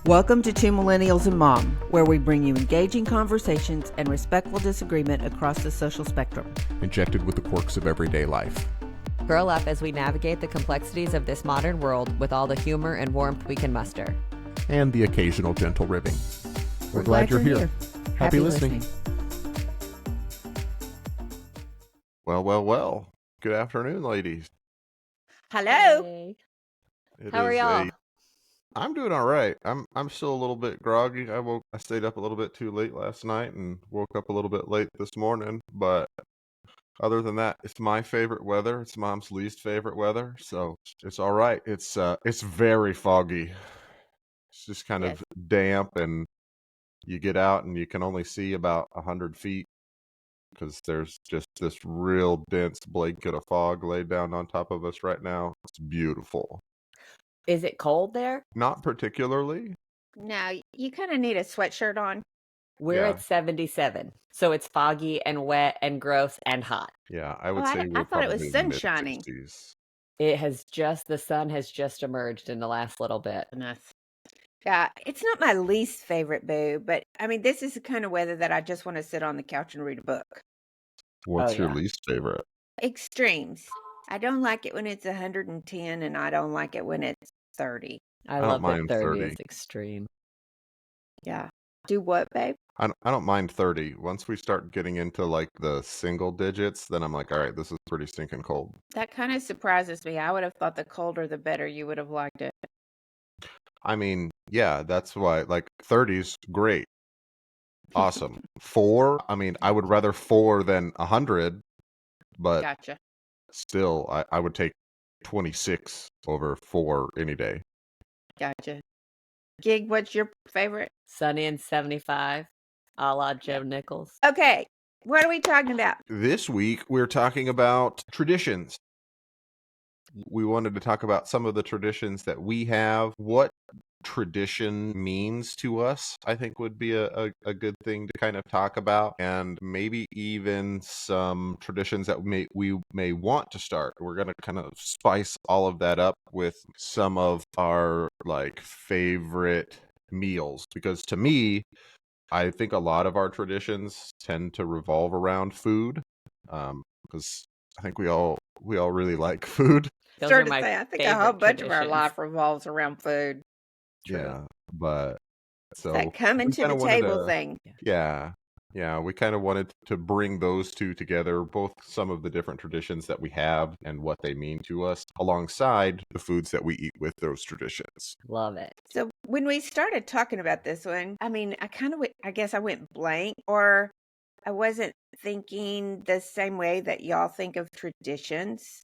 Welcome to Two Millennials and Mom, where we bring you engaging conversations and respectful disagreement across the social spectrum. Injected with the quirks of everyday life. Curl up as we navigate the complexities of this modern world with all the humor and warmth we can muster. And the occasional gentle ribbing. We're glad you're here. Happy listening. Well. Good afternoon, ladies. Hello. Hey. It How are is y'all? I'm doing all right. I'm still a little bit groggy. I stayed up a little bit too late last night and woke up a little bit late this morning, but other than that, it's my favorite weather. It's Mom's least favorite weather, so it's all right. It's very foggy. It's just kind of damp, and you get out and you can only see about 100 feet because there's just this real dense blanket of fog laid down on top of us right now. It's beautiful. Is it cold there? Not particularly. No, you kind of need a sweatshirt on. We're Yeah. at 77, so it's foggy and wet and gross and hot. Yeah, I would say I we're thought it was probably sun mid shining. 60s. The sun has just emerged in the last little bit. Yeah, it's not my least favorite, boo, but I mean, this is the kind of weather that I just want to sit on the couch and read a book. What's your yeah. least favorite? Extremes. I don't like it when it's 110, and I don't like it when it's 30. I don't love that mind 30 30. is extreme. Yeah. Do what, babe? I don't mind 30. Once we start getting into like the single digits, then I'm like, all right, this is pretty stinking cold. That kind of surprises me. I would have thought the colder the better you would have liked it. I mean, yeah, that's why like 30's great. Awesome. 4, I mean, I would rather 4 than 100, but Gotcha. still, I would take 26 over 4 any day. Gotcha. Gig, what's your favorite? Sunny and 75, a la Joe Nichols. Okay, what are we talking about? This week, we're talking about traditions. We wanted to talk about some of the traditions that we have. What tradition means to us, I think, would be a good thing to kind of talk about, and maybe even some traditions that we may want to start. We're going to kind of spice all of that up with some of our like favorite meals, because to me, I think a lot of our traditions tend to revolve around food, because I think we all really like food. Those Sure are to my say, I think a favorite whole bunch of our traditions. life revolves around food. True. Yeah, but so That coming we to kinda the wanted table to- thing. Yeah, we kind of wanted to bring those two together, both some of the different traditions that we have and what they mean to us, alongside the foods that we eat with those traditions. Love it. So when we started talking about this one, I mean, I guess I went blank, or I wasn't thinking the same way that y'all think of traditions.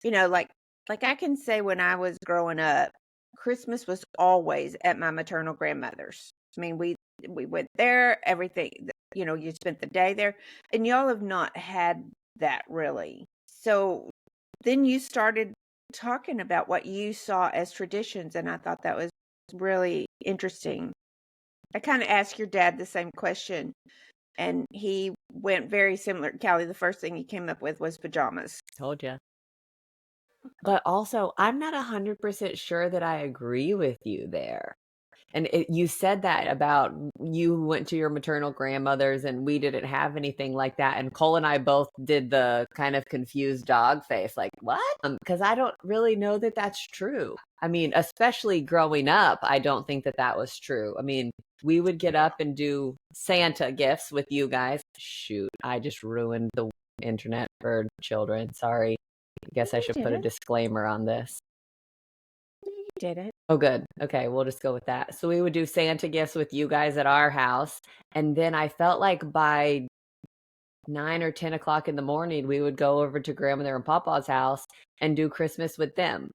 You know, like I can say when I was growing up, Christmas was always at my maternal grandmother's. I mean, we went there, everything, you spent the day there, and y'all have not had that really. So then you started talking about what you saw as traditions, and I thought that was really interesting. I kind of asked your dad the same question, and he went very similar. Callie, the first thing he came up with was pajamas. Told ya. But also, I'm not 100% sure that I agree with you there. And you said that about you went to your maternal grandmother's and we didn't have anything like that. And Cole and I both did the kind of confused dog face, like, what? Because I don't really know that that's true. I mean, especially growing up, I don't think that that was true. I mean, we would get up and do Santa gifts with you guys. Shoot, I just ruined the internet for children. Sorry. I guess I should put a disclaimer on this. You did it. Oh, good. Okay, we'll just go with that. So we would do Santa gifts with you guys at our house. And then I felt like by 9 or 10 o'clock in the morning, we would go over to Grandmother and Papa's house and do Christmas with them.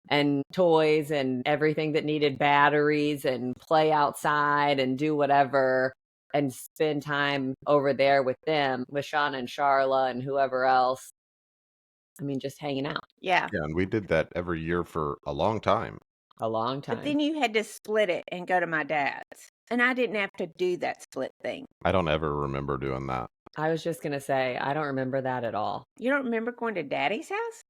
And toys and everything that needed batteries, and play outside and do whatever and spend time over there with them, with Shauna and Charla and whoever else. I mean, just hanging out. Yeah. Yeah, and we did that every year for a long time. A long time. But then you had to split it and go to my dad's. And I didn't have to do that split thing. I don't ever remember doing that. I was just going to say, I don't remember that at all. You don't remember going to Daddy's house?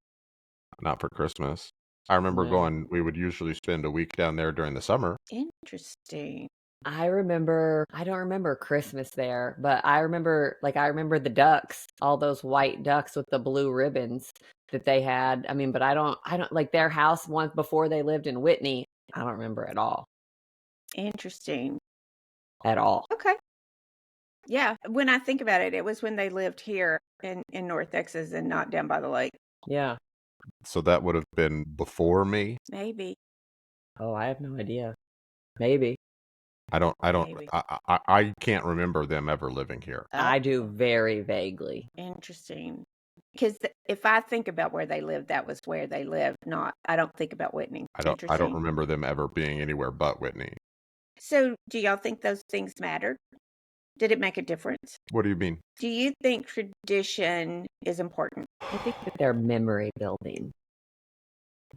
Not for Christmas. I remember Well, going, we would usually spend a week down there during the summer. Interesting. I don't remember Christmas there, but I remember the ducks, all those white ducks with the blue ribbons that they had. I mean, but I don't like their house once before they lived in Whitney. I don't remember at all. Interesting. At all. Okay. Yeah. When I think about it, it was when they lived here in North Texas and not down by the lake. Yeah. So that would have been before me. Maybe. Oh, I have no idea. Maybe. Maybe. I can't remember them ever living here. I do Oh, very vaguely. interesting. Because if I think about where they lived, that was where they lived. I don't think about Whitney. I don't Interesting. remember them ever being anywhere but Whitney. So, do y'all think those things mattered? Did it make a difference? What do you mean? Do you think tradition is important? I think that they're memory building.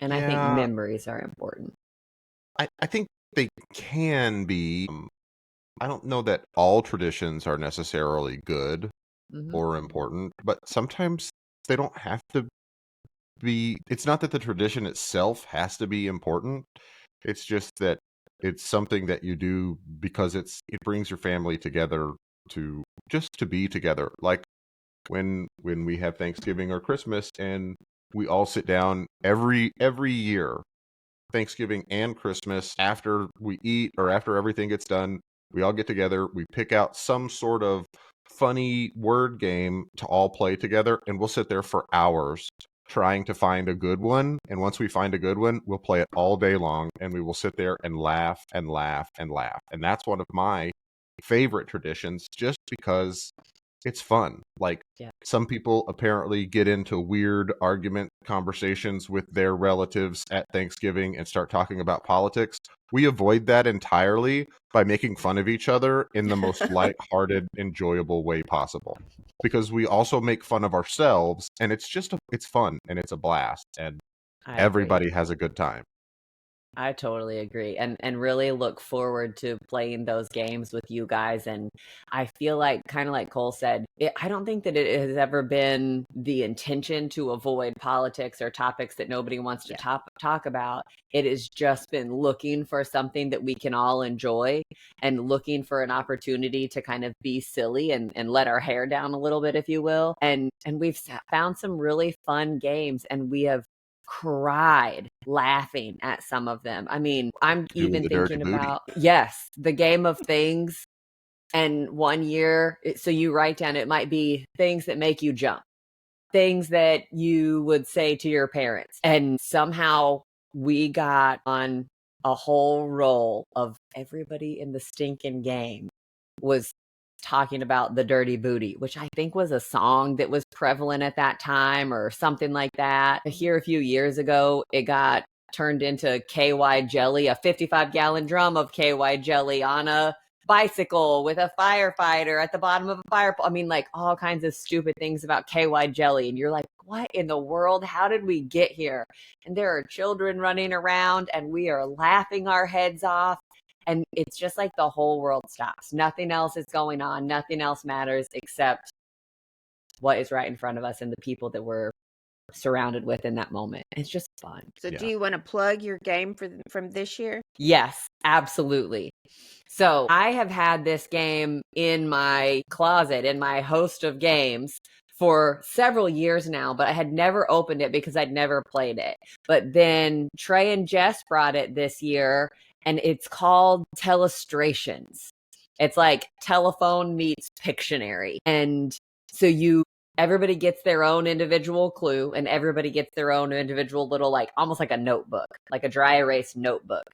And I think Yeah, memories are important. I think they can be. I don't know that all traditions are necessarily good Mhm. or important, but sometimes they don't have to be. It's not that the tradition itself has to be important. It's just that it's something that you do because it brings your family together to just to be together. Like when we have Thanksgiving or Christmas and we all sit down every year, Thanksgiving and Christmas, after we eat or after everything gets done, we all get together, we pick out some sort of funny word game to all play together, and we'll sit there for hours trying to find a good one. And once we find a good one, we'll play it all day long, and we will sit there and laugh and laugh and laugh. And that's one of my favorite traditions just because it's fun. Like, Yeah. some people apparently get into weird argument conversations with their relatives at Thanksgiving and start talking about politics. We avoid that entirely by making fun of each other in the most lighthearted, enjoyable way possible. Because we also make fun of ourselves, and it's fun and it's a blast, and I agree. everybody has a good time. I totally agree and really look forward to playing those games with you guys. And I feel like, kind of like Cole said, I don't think that it has ever been the intention to avoid politics or topics that nobody wants to talk about. It has just been looking for something that we can all enjoy and looking for an opportunity to kind of be silly and let our hair down a little bit, if you will. And we've found some really fun games, and we have cried laughing at some of them. I mean, I'm Doing even the dirty thinking booty. about, yes, the game of things. And one year, so you write down, it might be things that make you jump, things that you would say to your parents. And somehow we got on a whole roll of everybody in the stinking game was talking about the dirty booty, which I think was a song that was prevalent at that time or something like that. Here a few years ago, it got turned into KY jelly, a 55-gallon drum of KY jelly on a bicycle with a firefighter at the bottom of a fire. I mean, like all kinds of stupid things about KY jelly. And you're like, what in the world? How did we get here? And there are children running around and we are laughing our heads off. And it's just like the whole world stops. Nothing else is going on. Nothing else matters except what is right in front of us and the people that we're surrounded with in that moment. It's just fun. So, do you want to plug your game from this year? Yes, absolutely. So I have had this game in my closet, in my host of games, for several years now, but I had never opened it because I'd never played it. But then Trey and Jess brought it this year, and it's called Telestrations. It's like telephone meets Pictionary. And so everybody gets their own individual clue, and everybody gets their own individual little, like almost like a notebook, like a dry erase notebook.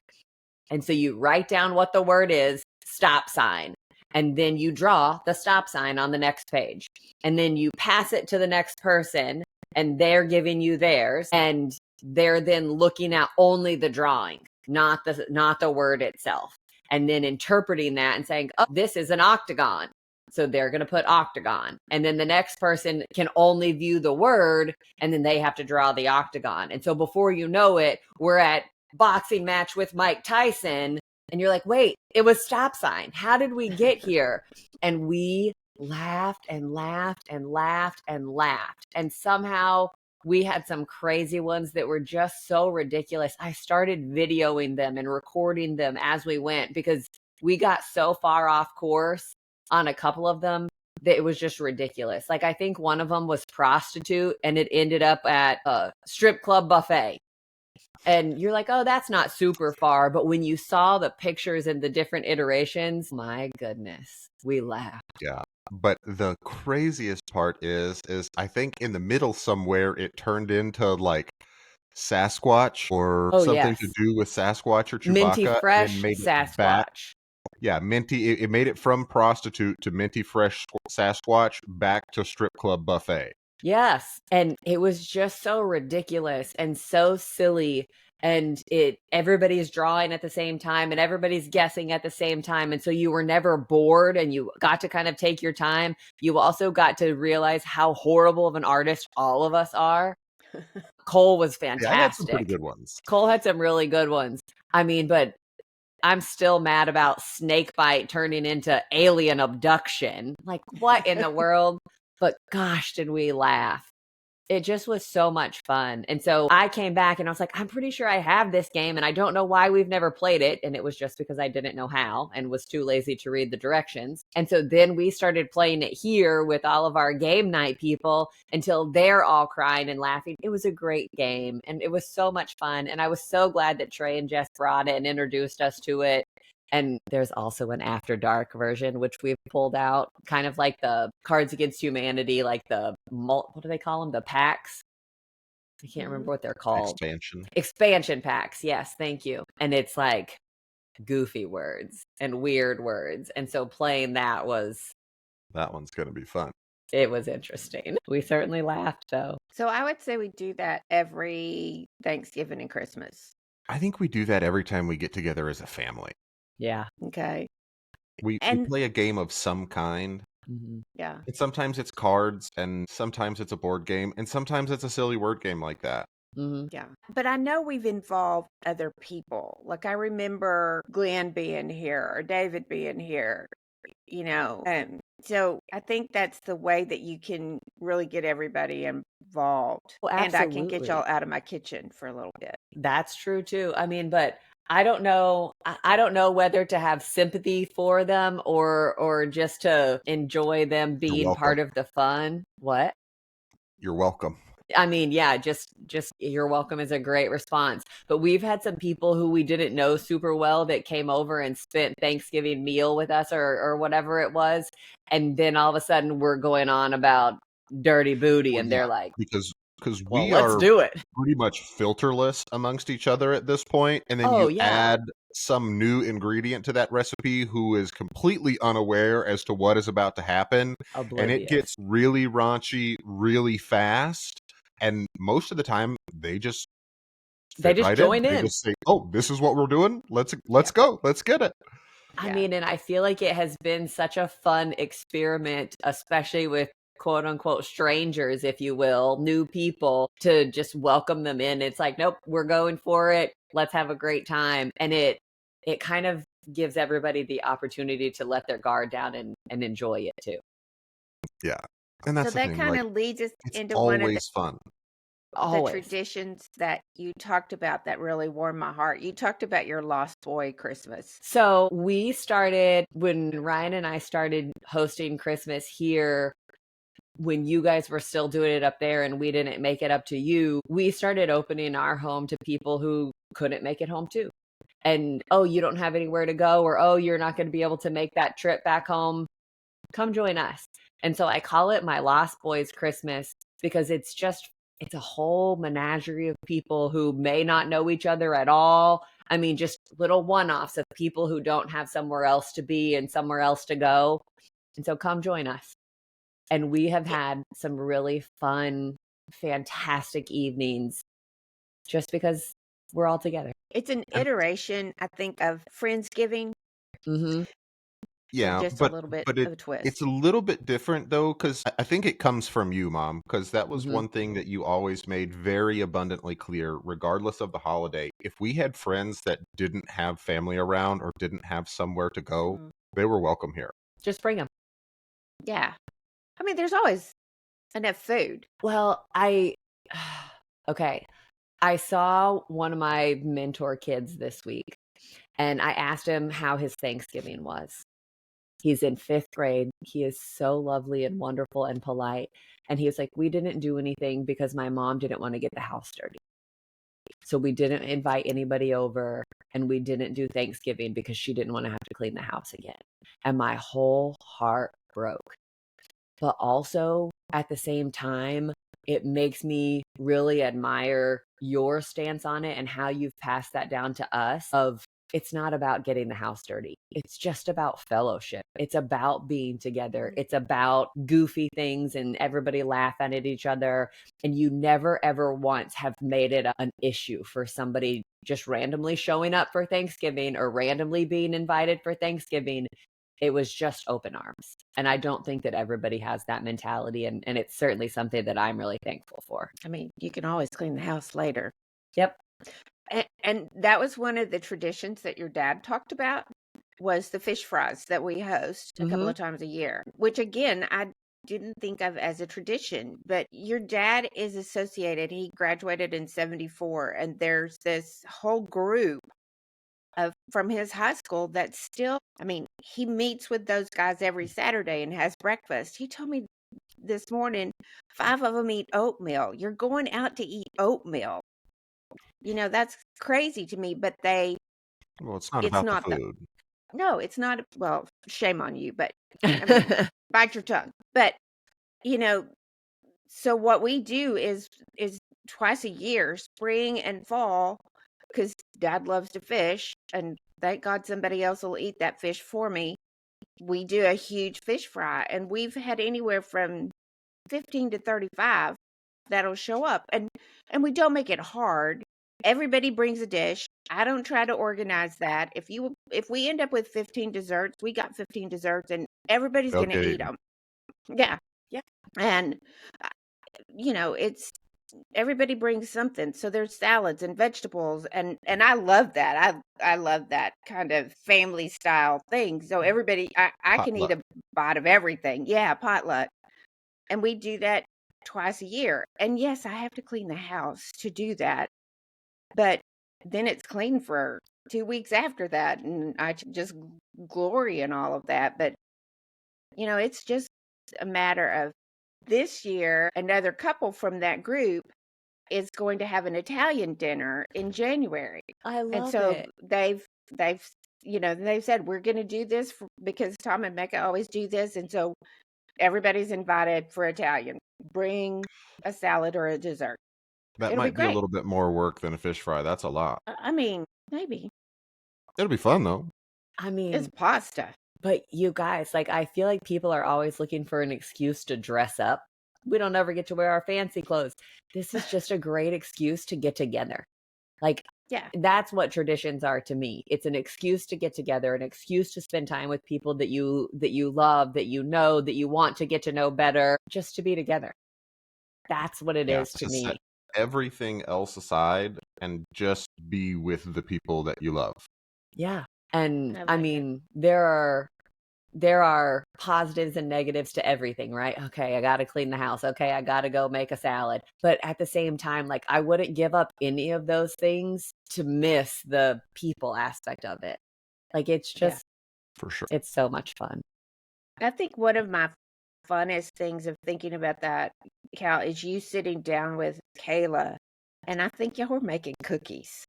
And so you write down what the word is, stop sign, and then you draw the stop sign on the next page. And then you pass it to the next person, and they're giving you theirs, and they're then looking at only the drawing, not the word itself, and then interpreting that and saying, oh, this is an octagon. So they're going to put octagon. And then the next person can only view the word, and then they have to draw the octagon. And so before you know it, we're at boxing match with Mike Tyson. And you're like, wait, it was stop sign. How did we get here? And we laughed and laughed and laughed and laughed. And somehow We had some crazy ones that were just so ridiculous. I started videoing them and recording them as we went because we got so far off course on a couple of them that it was just ridiculous. Like, I think one of them was prostitute and it ended up at a strip club buffet. And you're like, oh, that's not super far. But when you saw the pictures and the different iterations, my goodness, we laughed. Yeah. But the craziest part is I think in the middle somewhere it turned into like Sasquatch or Oh, something yes. to do with Sasquatch or Minty Chewbacca, and Fresh then made it back. Sasquatch. Yeah, Minty. It made it from prostitute to Minty Fresh Sasquatch back to strip club buffet. Yes. And it was just so ridiculous and so silly. And everybody's drawing at the same time and everybody's guessing at the same time. And so you were never bored and you got to kind of take your time. You also got to realize how horrible of an artist all of us are. Cole was fantastic. Yeah, I had some pretty good ones. Cole had some really good ones. I mean, but I'm still mad about snakebite turning into alien abduction. Like, what in the world? But gosh, did we laugh. It just was so much fun. And so I came back and I was like, I'm pretty sure I have this game and I don't know why we've never played it. And it was just because I didn't know how and was too lazy to read the directions. And so then we started playing it here with all of our game night people until they're all crying and laughing. It was a great game and it was so much fun. And I was so glad that Trey and Jess brought it and introduced us to it. And there's also an After Dark version, which we've pulled out, kind of like the Cards Against Humanity, like what do they call them? The packs? I can't remember what they're called. Expansion packs. Yes, thank you. And it's like goofy words and weird words. And so playing that one's going to be fun. It was interesting. We certainly laughed, though. So I would say we do that every Thanksgiving and Christmas. I think we do that every time we get together as a family. Yeah. Okay. We play a game of some kind. Mm-hmm. Yeah. And sometimes it's cards, and sometimes it's a board game, and sometimes it's a silly word game like that. Mm-hmm. Yeah. But I know we've involved other people. Like I remember Glenn being here or David being here, so I think that's the way that you can really get everybody involved. Well, and I can get absolutely. y'all out of my kitchen for a little bit. That's true too. I mean, but I don't know. I don't know whether to have sympathy for them or just to enjoy them being part of the fun. What? You're welcome. I mean, yeah, just you're welcome is a great response. But we've had some people who we didn't know super well that came over and spent Thanksgiving meal with us or whatever it was. And then all of a sudden we're going on about dirty booty and they're like, because well, we let's are do it. Pretty much filterless amongst each other at this point, and then add some new ingredient to that recipe who is completely unaware as to what is about to happen. Oblivious. And it gets really raunchy really fast, and most of the time they just join in. They just say, oh, this is what we're doing, let's go, let's get it. I mean, and I feel like it has been such a fun experiment, especially with quote unquote strangers, if you will, new people, to just welcome them in. It's like, nope, we're going for it. Let's have a great time. And it kind of gives everybody the opportunity to let their guard down and enjoy it too. Yeah. And that's so that kind of leads us into one of the traditions that you talked about that really warmed my heart. You talked about your Lost Boy Christmas. So we started when Ryan and I started hosting Christmas here. When you guys were still doing it up there and we didn't make it up to you, we started opening our home to people who couldn't make it home too. And, oh, you don't have anywhere to go, or, oh, you're not going to be able to make that trip back home. Come join us. And so I call it my Lost Boys Christmas because it's a whole menagerie of people who may not know each other at all. I mean, just little one-offs of people who don't have somewhere else to be and somewhere else to go. And so come join us. And we have had some really fun, fantastic evenings just because we're all together. It's an iteration, I think, of Friendsgiving. Mm-hmm. Yeah, so just a little bit of a twist. It's a little bit different, though, because I think it comes from you, Mom, because that was one thing that you always made very abundantly clear, regardless of the holiday. If we had friends that didn't have family around or didn't have somewhere to go, they were welcome here. Just bring them. Yeah. I mean, there's always enough food. Well, I Okay. I saw one of my mentor kids this week, and I asked him how his Thanksgiving was. He's in 5th grade. He is so lovely and wonderful and polite. And he was like, we didn't do anything because my mom didn't want to get the house dirty. So we didn't invite anybody over, and we didn't do Thanksgiving because she didn't want to have to clean the house again. And my whole heart broke. But also at the same time, it makes me really admire your stance on it and how you've passed that down to us of it's not about getting the house dirty. It's just about fellowship. It's about being together. It's about goofy things and everybody laughing at each other. And you never, ever once have made it an issue for somebody just randomly showing up for Thanksgiving or randomly being invited for Thanksgiving. It was just open arms. And I don't think that everybody has that mentality. And it's certainly something that I'm really thankful for. I mean, you can always clean the house later. Yep. And that was one of the traditions that your dad talked about, was the fish fries that we host a couple of times a year, which again, I didn't think of as a tradition, but your dad is associated. He graduated in 74, and there's this whole group from his high school that still, I mean, he meets with those guys every Saturday and has breakfast. He told me this morning, 5 of them eat oatmeal. You're going out to eat oatmeal. That's crazy to me, but Well, it's not it's about the not food. no, it's not, well, shame on you, but I mean, bite your tongue. But, so what we do is twice a year, spring and fall, because Dad loves to fish, and thank God somebody else will eat that fish for me. We do a huge fish fry, and we've had anywhere from 15 to 35 that'll show up, and we don't make it hard. Everybody brings a dish. I don't try to organize that. If we end up with 15 desserts, we got 15 desserts, and everybody's going to Okay. eat them. Yeah. Yeah. And it's everybody brings something. So there's salads and vegetables, and I love that. I love that kind of family style thing. So everybody, I can eat Potluck. a bite of everything. Yeah, potluck. And we do that twice a year. And yes, I have to clean the house to do that. But then it's clean for 2 weeks after that, and I just glory in all of that. But it's just a matter of this year, another couple from that group is going to have an Italian dinner in January. I And love so it. they've they've said we're going to do this because Tom and Mecca always do this, and so everybody's invited for Italian. Bring a salad or a dessert. That It'll be might be a great. little bit more work than a fish fry. That's a lot. I mean, maybe It'll be fun though. I it's mean, pasta. but you guys, like, I feel like people are always looking for an excuse to dress up. We don't ever get to wear our fancy clothes. This is just a great excuse to get together. Like, Yeah. that's what traditions are to me. It's an excuse to get together, an excuse to spend time with people that you love, that you know, that you want to get to know better, just to be together. That's what it Yeah, is to to me. set everything else aside and just be with the people that you love. Yeah. And I I like it. mean, there are positives and negatives to everything, right? Okay, I got to clean the house. Okay, I got to go make a salad. But at the same time, like, I wouldn't give up any of those things to miss the people aspect of it. Like, it's Yeah. just, For sure. it's so much fun. I think one of my funnest things of thinking about that, Cal, is you sitting down with Kayla, and I think y'all were making cookies.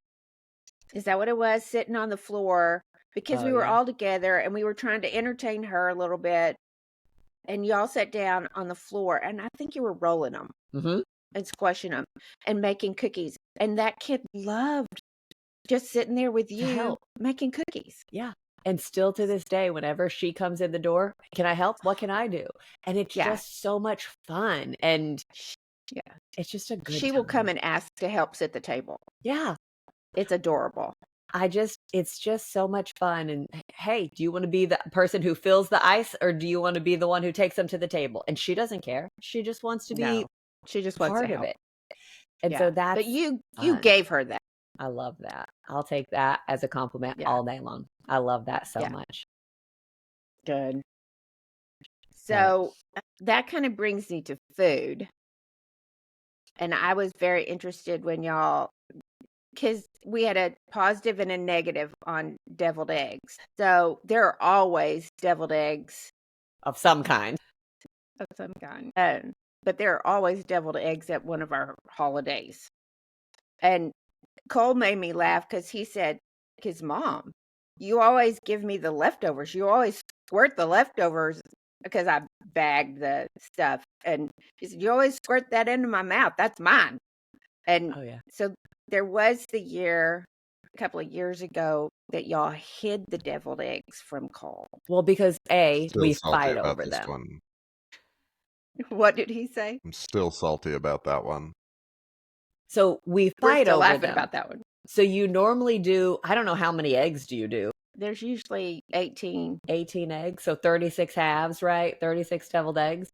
Is that what it was? Sitting on the floor, because Oh, we were yeah. all together and we were trying to entertain her a little bit, and y'all sat down on the floor, and I think you were rolling them Mm-hmm. and squashing them and making cookies. And that kid loved just sitting there with To you help. making cookies. Yeah. And still to this day, whenever she comes in the door, can I help? What can I do? And it's Yeah. just so much fun. And Yeah. it's just a good She will come time. and ask to help set the table. Yeah. It's adorable. It's just so much fun. And hey, do you want to be the person who fills the ice, or do you want to be the one who takes them to the table? And she doesn't care. She just wants to be No, she just wants to part of help. it. And Yeah. so But that's you fun. gave her that. I love that. I'll take that as a compliment Yeah. all day long. I love that so Yeah. much. Good. So that kind of brings me to food. And I was very interested when y'all, because we had a positive and a negative on deviled eggs. So there are always deviled eggs Of some kind. of some kind. But there are always deviled eggs at one of our holidays. And Cole made me laugh because he said, his mom, you always give me the leftovers. You always squirt the leftovers because I bagged the stuff. And he said, you always squirt that into my mouth. That's mine. And Oh, yeah. so there was the year, a couple of years ago, that y'all hid the deviled eggs from Cole. Well, because A, Still we salty fight about over this them. one. What did he say? I'm still salty about that one. So we We're fight still over laughing them. about that one. So you normally do, I don't know how many eggs do you do? There's usually 18. 18 eggs. So 36 halves, right? 36 deviled eggs.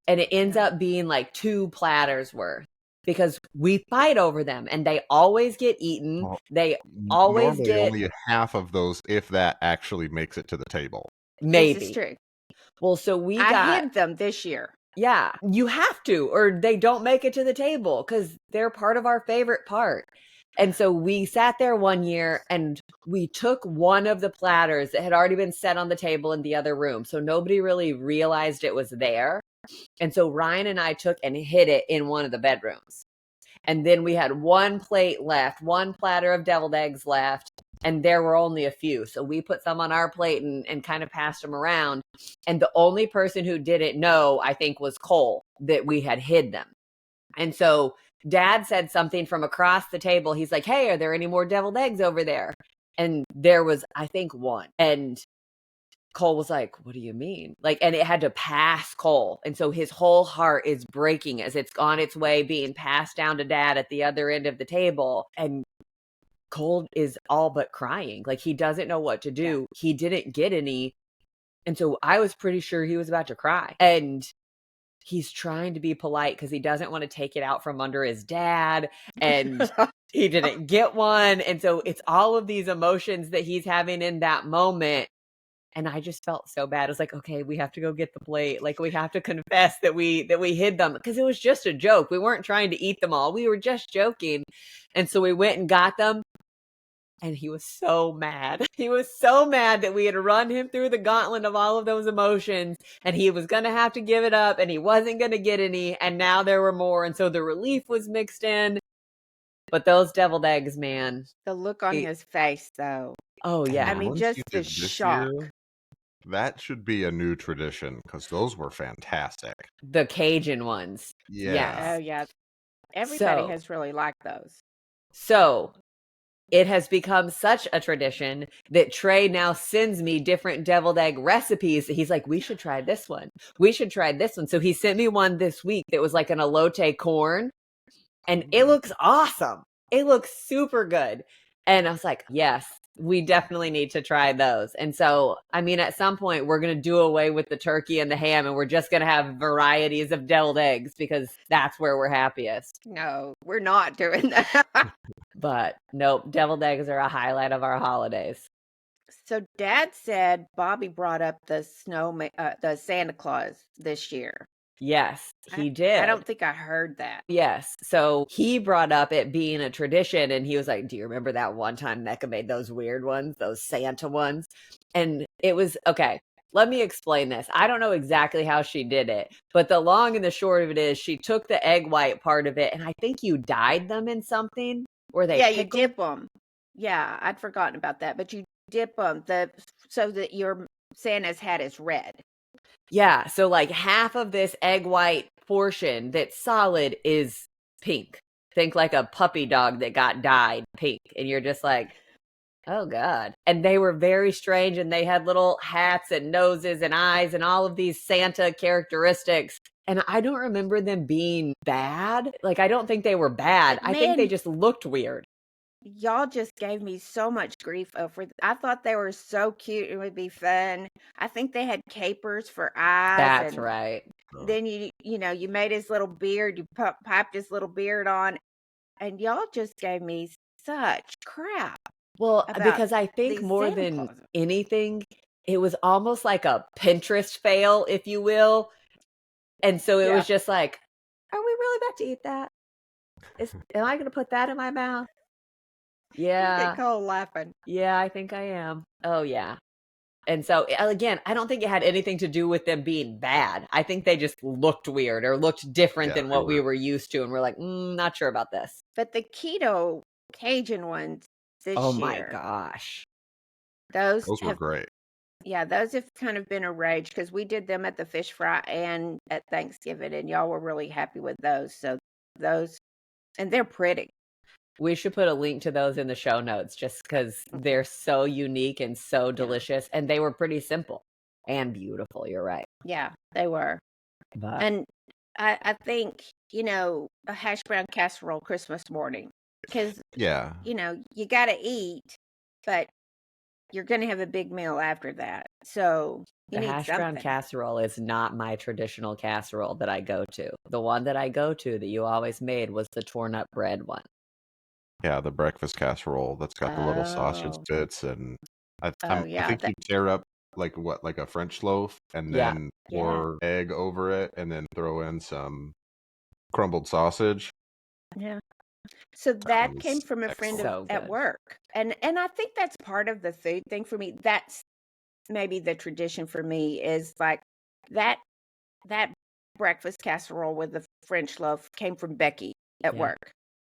And it ends Yeah. up being like 2 platters worth because we fight over them and they always get eaten. Well, They always normally get only half of those, if that, actually makes it to the table. maybe. This is true. Well, so I hid them this year. Yeah, you have to, or they don't make it to the table because they're part of our favorite part. And so we sat there one year and we took one of the platters that had already been set on the table in the other room. So nobody really realized it was there. And so Ryan and I took and hid it in one of the bedrooms. And then we had one plate left, one platter of deviled eggs left, and there were only a few. So we put some on our plate and kind of passed them around. And the only person who didn't know, I think, was Cole, that we had hid them. And so Dad said something from across the table. He's like, hey, are there any more deviled eggs over there? And there was, I think, one. And Cole was like, what do you mean? Like, and it had to pass Cole. And so his whole heart is breaking as it's on its way being passed down to Dad at the other end of the table. And Cole is all but crying. Like, he doesn't know what to do. Yeah. He didn't get any. And so I was pretty sure he was about to cry. And he's trying to be polite because he doesn't want to take it out from under his dad. And he didn't get one. And so it's all of these emotions that he's having in that moment. And I just felt so bad. I was like, okay, we have to go get the plate. Like, we have to confess that we hid them because it was just a joke. We weren't trying to eat them all. We were just joking. And so we went and got them. And he was so mad. He was so mad that we had run him through the gauntlet of all of those emotions. And he was going to have to give it up. And he wasn't going to get any. And now there were more. And so the relief was mixed in. But those deviled eggs, man. The look on his face, though. Oh, yeah. I mean, just the shock. That should be a new tradition because those were fantastic. The Cajun ones. Yeah. Yes. Oh, yeah. Everybody has really liked those. So it has become such a tradition that Trey now sends me different deviled egg recipes. He's like, we should try this one. We should try this one. So he sent me one this week that was like an elote corn. And it looks awesome. It looks super good. And I was like, yes, we definitely need to try those. And so, I mean, at some point, we're going to do away with the turkey and the ham, and we're just going to have varieties of deviled eggs because that's where we're happiest. No, we're not doing that. But nope, deviled eggs are a highlight of our holidays. So Dad said Bobby brought up the the Santa Claus this year. Yes, he did. I don't think I heard that. Yes. So he brought up it being a tradition and he was like, do you remember that one time Mecca made those weird ones, those Santa ones? And it was, okay, let me explain this. I don't know exactly how she did it, but the long and the short of it is she took the egg white part of it and I think you dyed them in something or they you dip them. Yeah, I'd forgotten about that, but you dip them so that your Santa's hat is red. Yeah, so like half of this egg white portion that's solid is pink. Think like a puppy dog that got dyed pink. And you're just like, oh God. And they were very strange and they had little hats and noses and eyes and all of these Santa characteristics. And I don't remember them being bad. Like, I don't think they were bad. I think they just looked weird. Y'all just gave me so much grief over. I thought they were so cute. It would be fun. I think they had capers for eyes. That's right. Then you made his little beard. You piped his little beard on, and y'all just gave me such crap. Well, because I think more than anything, it was almost like a Pinterest fail, if you will. And so it was just like, are we really about to eat that? Am I going to put that in my mouth? Look Yeah. at Cole laughing. Yeah, I think I am. Oh, yeah. And so, again, I don't think it had anything to do with them being bad. I think they just looked weird or looked different Yeah, than they what we were. were used to. And we're like, not sure about this. But the keto Cajun ones Oh this my year, gosh. those Those were have, great. yeah, those have kind of been a rage because we did them at the fish fry and at Thanksgiving, and y'all were really happy with those. So those, and they're pretty. We should put a link to those in the show notes just because Okay. they're so unique and so Yeah. delicious. And they were pretty simple and beautiful. You're right. Yeah, they were. But And I think, a hash brown casserole Christmas morning because, Yeah. you got to eat, but you're going to have a big meal after that. So you the need hash brown something. casserole is not my traditional casserole that I go to. The one that I go to that you always made was the torn up bread one. Yeah, the breakfast casserole that's got the little sausage Oh, bits, and I yeah. think you tear up like a French loaf, and Yeah. then Yeah. pour egg over it, and then throw in some crumbled sausage. Yeah. So That that came was from a friend excellent. So at good. work. And I think that's part of the food thing for me. That's maybe the tradition for me is like that that breakfast casserole with the French loaf came from Becky at Yeah. work.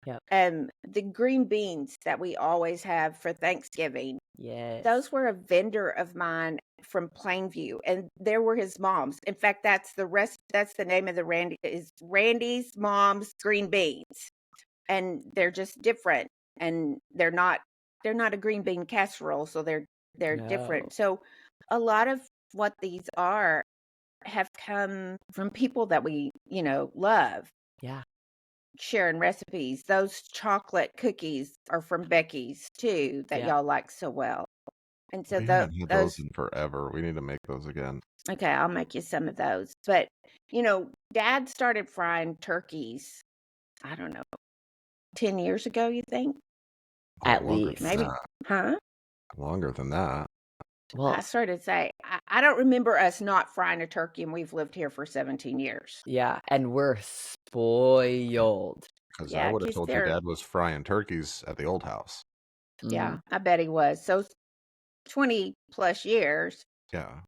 Yep. The green beans that we always have for Thanksgiving, Yes. those were a vendor of mine from Plainview, and there were his moms. In fact, that's the name of the Randy's mom's green beans. And they're just different, and they're not a green bean casserole, so they're No. different. So a lot of what these are have come from people that we, love, Yeah. sharing recipes. Those chocolate cookies are from Becky's too that Yeah. y'all like so well. And so We haven't had those those in forever. We need to make those again. okay, I'll make you some of those. But, Dad started frying turkeys, I don't know, 10 years ago, you think? Oh, At longer least. than Maybe, that. huh? Longer than that. I Well, started to say, I don't remember us not frying a turkey, and we've lived here for 17 years. yeah. And we're spoiled. Because I Yeah, would have because told you Dad was frying turkeys at the old house. yeah, I bet he was. So 20 plus years. Yeah,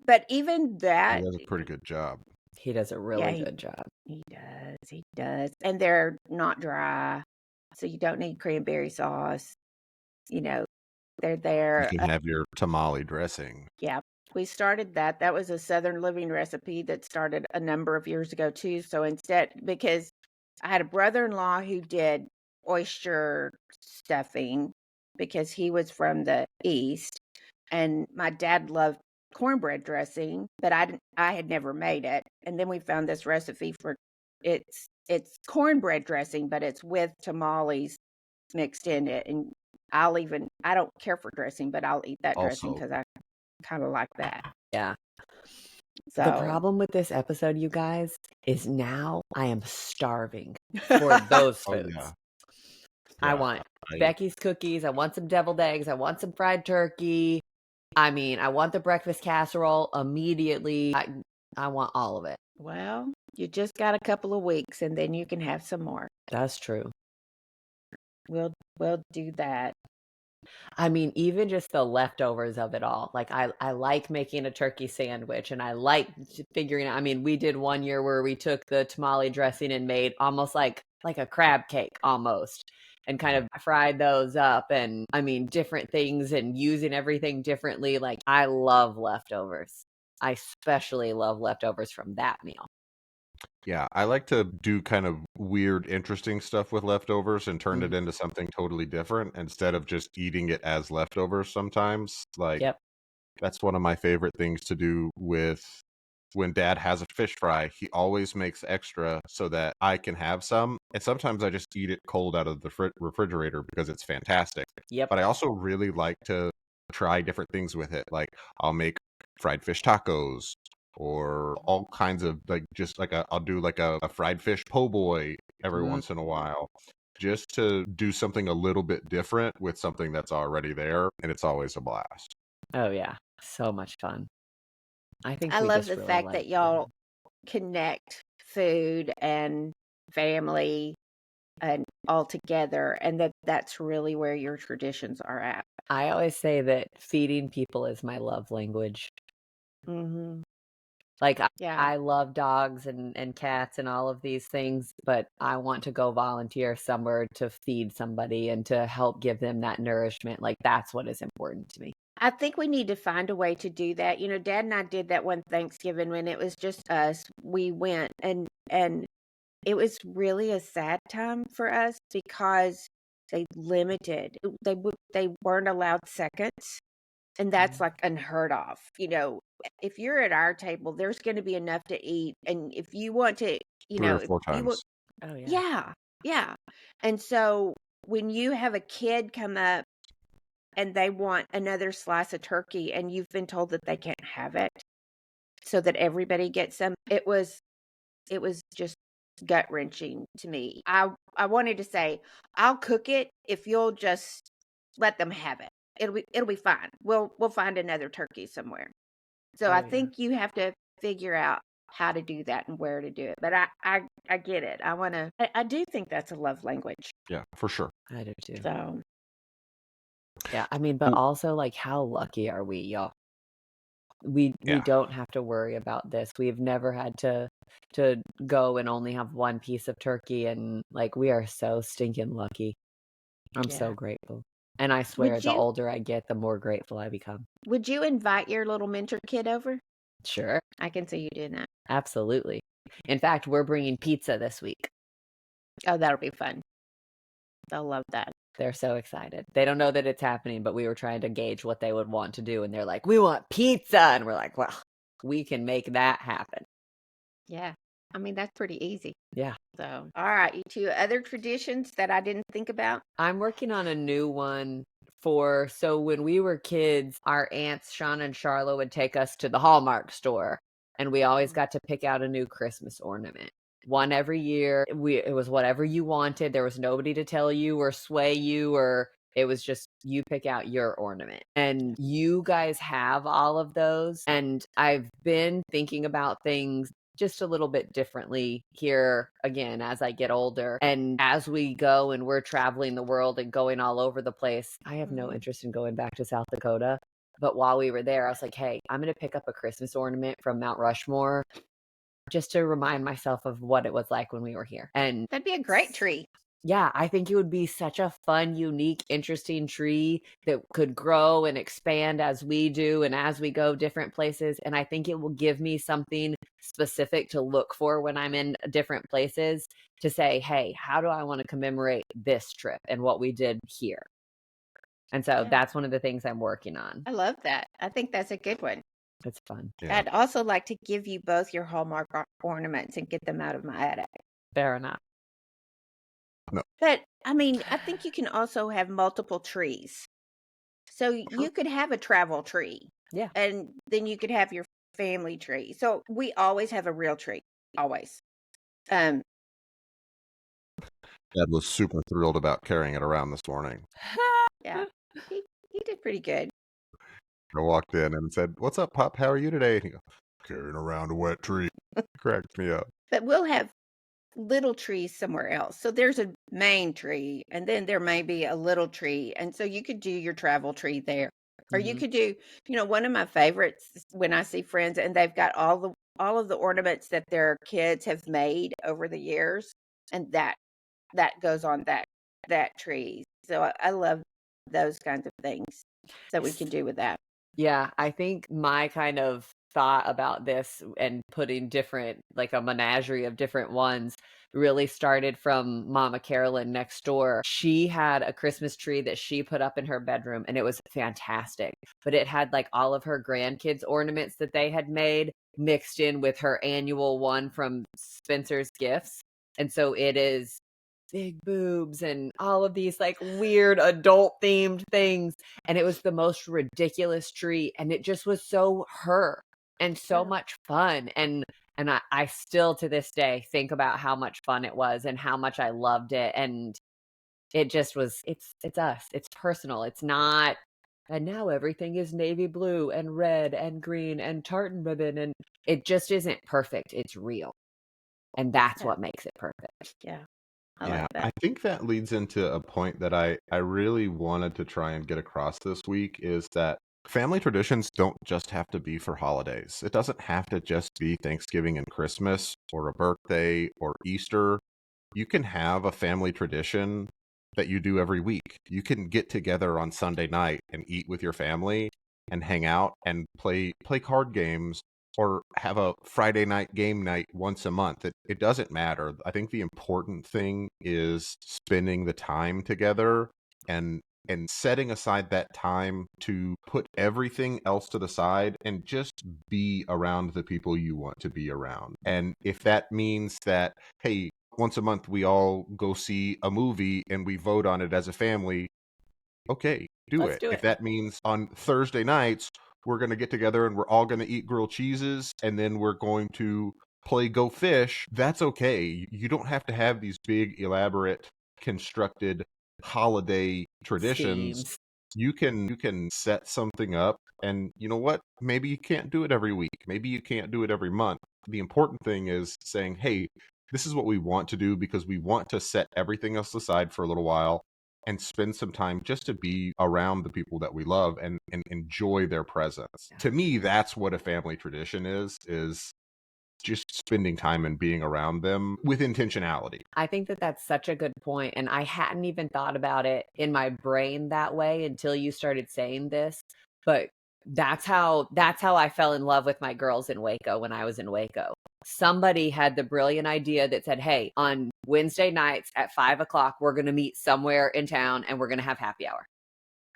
But even he that, does a pretty good job. He does a yeah, really good job. he does. He does. And they're not dry. So you don't need cranberry sauce. They're You there. can have your tamale dressing. Yeah, we started that. That was a Southern Living recipe that started a number of years ago, too. So instead, because I had a brother-in-law who did oyster stuffing because he was from the East, and my dad loved cornbread dressing, but I had never made it. And then we found this recipe for it's cornbread dressing, but it's with tamales mixed in it. And I don't care for dressing, but I'll eat that dressing Also, because I kind of like that. Yeah. The So problem with this episode, you guys, is now I am starving for those oh foods. yeah, I yeah. want Becky's cookies. I want some deviled eggs. I want some fried turkey. I mean, I want the breakfast casserole immediately. I want all of it. well, you just got a couple of weeks, and then you can have some more. That's true. We'll do that. I mean, even just the leftovers of it all. Like I like making a turkey sandwich, and I like figuring out. I mean, we did one year where we took the tamale dressing and made almost like a crab cake almost, and kind of fried those up, and I mean different things and using everything differently. Like I love leftovers. I especially love leftovers from that meal. Yeah, I like to do kind of weird, interesting stuff with leftovers and turn it Mhm. into something totally different instead of just eating it as leftovers sometimes. Like, Yep. that's one of my favorite things to do with when Dad has a fish fry. He always makes extra so that I can have some. And sometimes I just eat it cold out of the refrigerator because it's fantastic. Yep. But I also really like to try different things with it. Like, I'll make fried fish tacos or all kinds of I'll do like a fried fish po' boy every Mm. once in a while, just to do something a little bit different with something that's already there, and it's always a blast. Oh yeah, so much fun. I think I we love just the really fact like that y'all connect food and family and all together, and that's really where your traditions are at. I always say that feeding people is my love language. Mm-hmm. Like Yeah. I love dogs and cats and all of these things, but I want to go volunteer somewhere to feed somebody and to help give them that nourishment. Like that's what is important to me. I think we need to find a way to do that. Dad and I did that one Thanksgiving when it was just us. We went, and it was really a sad time for us because they limited. They weren't allowed seconds, and that's like unheard of. If you're at our table, there's going to be enough to eat, and if you want to, 3 or if 4 you want, times. Oh yeah. yeah, yeah. And so when you have a kid come up and they want another slice of turkey and you've been told that they can't have it so that everybody gets some, it was just gut wrenching to me. I wanted to say, I'll cook it if you'll just let them have it. It'll be fine. We'll find another turkey somewhere. So Oh I yeah. think you have to figure out how to do that and where to do it. But I get it. I do think that's a love language. Yeah, for sure. I do too. So Yeah, I mean, but also like how lucky are we, y'all? We Yeah. don't have to worry about this. We've never had to go and only have one piece of turkey, and like we are so stinking lucky. I'm so yeah. grateful. And I swear Would the you older I get, the more grateful I become. would you invite your little mentor kid over? Sure, I can see you doing that. absolutely. In fact, we're bringing pizza this week. Oh, that'll be fun. They'll love that. They're so excited. They don't know that it's happening, but we were trying to gauge what they would want to do, and they're like, "We want pizza." And we're like, "Well, we can make that happen." Yeah. I mean, that's pretty easy. Yeah. So, all right, you two other traditions that I didn't think about. I'm working on a new one so when we were kids, our aunts Shauna and Charlotte would take us to the Hallmark store, and we always got to pick out a new Christmas ornament. One every year. It was whatever you wanted. There was nobody to tell you or sway you, or it was just you pick out your ornament. And you guys have all of those. And I've been thinking about things just a little bit differently here again as I get older. And as we go and we're traveling the world and going all over the place, I have no interest in going back to South Dakota. But while we were there, I was like, hey, I'm going to pick up a Christmas ornament from Mount Rushmore just to remind myself of what it was like when we were here. And That'd be a great tree. yeah, I think it would be such a fun, unique, interesting tree that could grow and expand as we do and as we go different places. And I think it will give me something specific to look for when I'm in different places to say, hey, how do I want to commemorate this trip and what we did here? And so Yeah. that's one of the things I'm working on. I love that. I think that's a good one. It's fun. Yeah. I'd also like to give you both your Hallmark ornaments and get them out of my attic. Fair enough. But I mean, I think you can also have multiple trees. So you could have a travel tree. Yeah. And then you could have your family tree. So we always have a real tree. Always. Dad was super thrilled about carrying it around this morning. Yeah. He did pretty good. I walked in and said, "What's up, Pop? How are you today?" And he goes, "Carrying around a wet tree." Cracked me up. But we'll have little trees somewhere else. So there's a main tree, and then there may be a little tree. And so you could do your travel tree there. Or you could do, one of my favorites is when I see friends and they've got all of the ornaments that their kids have made over the years, and that goes on that tree. So I love those kinds of things that we can do with that. Yeah, I think my kind of thought about this and putting different, like a menagerie of different ones, really started from Mama Carolyn next door. She had a Christmas tree that she put up in her bedroom, and it was fantastic. But it had like all of her grandkids' ornaments that they had made mixed in with her annual one from Spencer's Gifts. And so it is big boobs and all of these like weird adult themed things. And it was the most ridiculous tree. And it just was so her and so much fun. And I still to this day think about how much fun it was and how much I loved it. And it just was, it's us. It's personal. It's not, and now everything is navy blue and red and green and tartan ribbon. And it just isn't perfect. It's real. And that's what makes it perfect. Yeah. I like Yeah, that. I think that leads into a point that I really wanted to try and get across this week is that family traditions don't just have to be for holidays. It doesn't have to just be Thanksgiving and Christmas or a birthday or Easter. You can have a family tradition that you do every week. You can get together on Sunday night and eat with your family and hang out and play card games or have a Friday night game night once a month. It doesn't matter. I think the important thing is spending the time together and setting aside that time to put everything else to the side and just be around the people you want to be around. And if that means that, hey, once a month we all go see a movie and we vote on it as a family, okay, do Let's it. do If it. that means on Thursday nights we're going to get together and we're all going to eat grilled cheeses and then we're going to play Go Fish, that's okay. You don't have to have these big, elaborate, constructed holiday traditions. Schemes. You can set something up, and you know what? Maybe you can't do it every week. Maybe you can't do it every month. The important thing is saying, "Hey, this is what we want to do because we want to set everything else aside for a little while and spend some time just to be around the people that we love and enjoy their presence." Yeah. To me, that's what a family tradition is just spending time and being around them with intentionality. I think that that's such a good point, and I hadn't even thought about it in my brain that way until you started saying this. But that's how I fell in love with my girls in Waco when I was in Waco. Somebody had the brilliant idea that said, "Hey, on Wednesday nights at 5 o'clock, we're going to meet somewhere in town and we're going to have happy hour.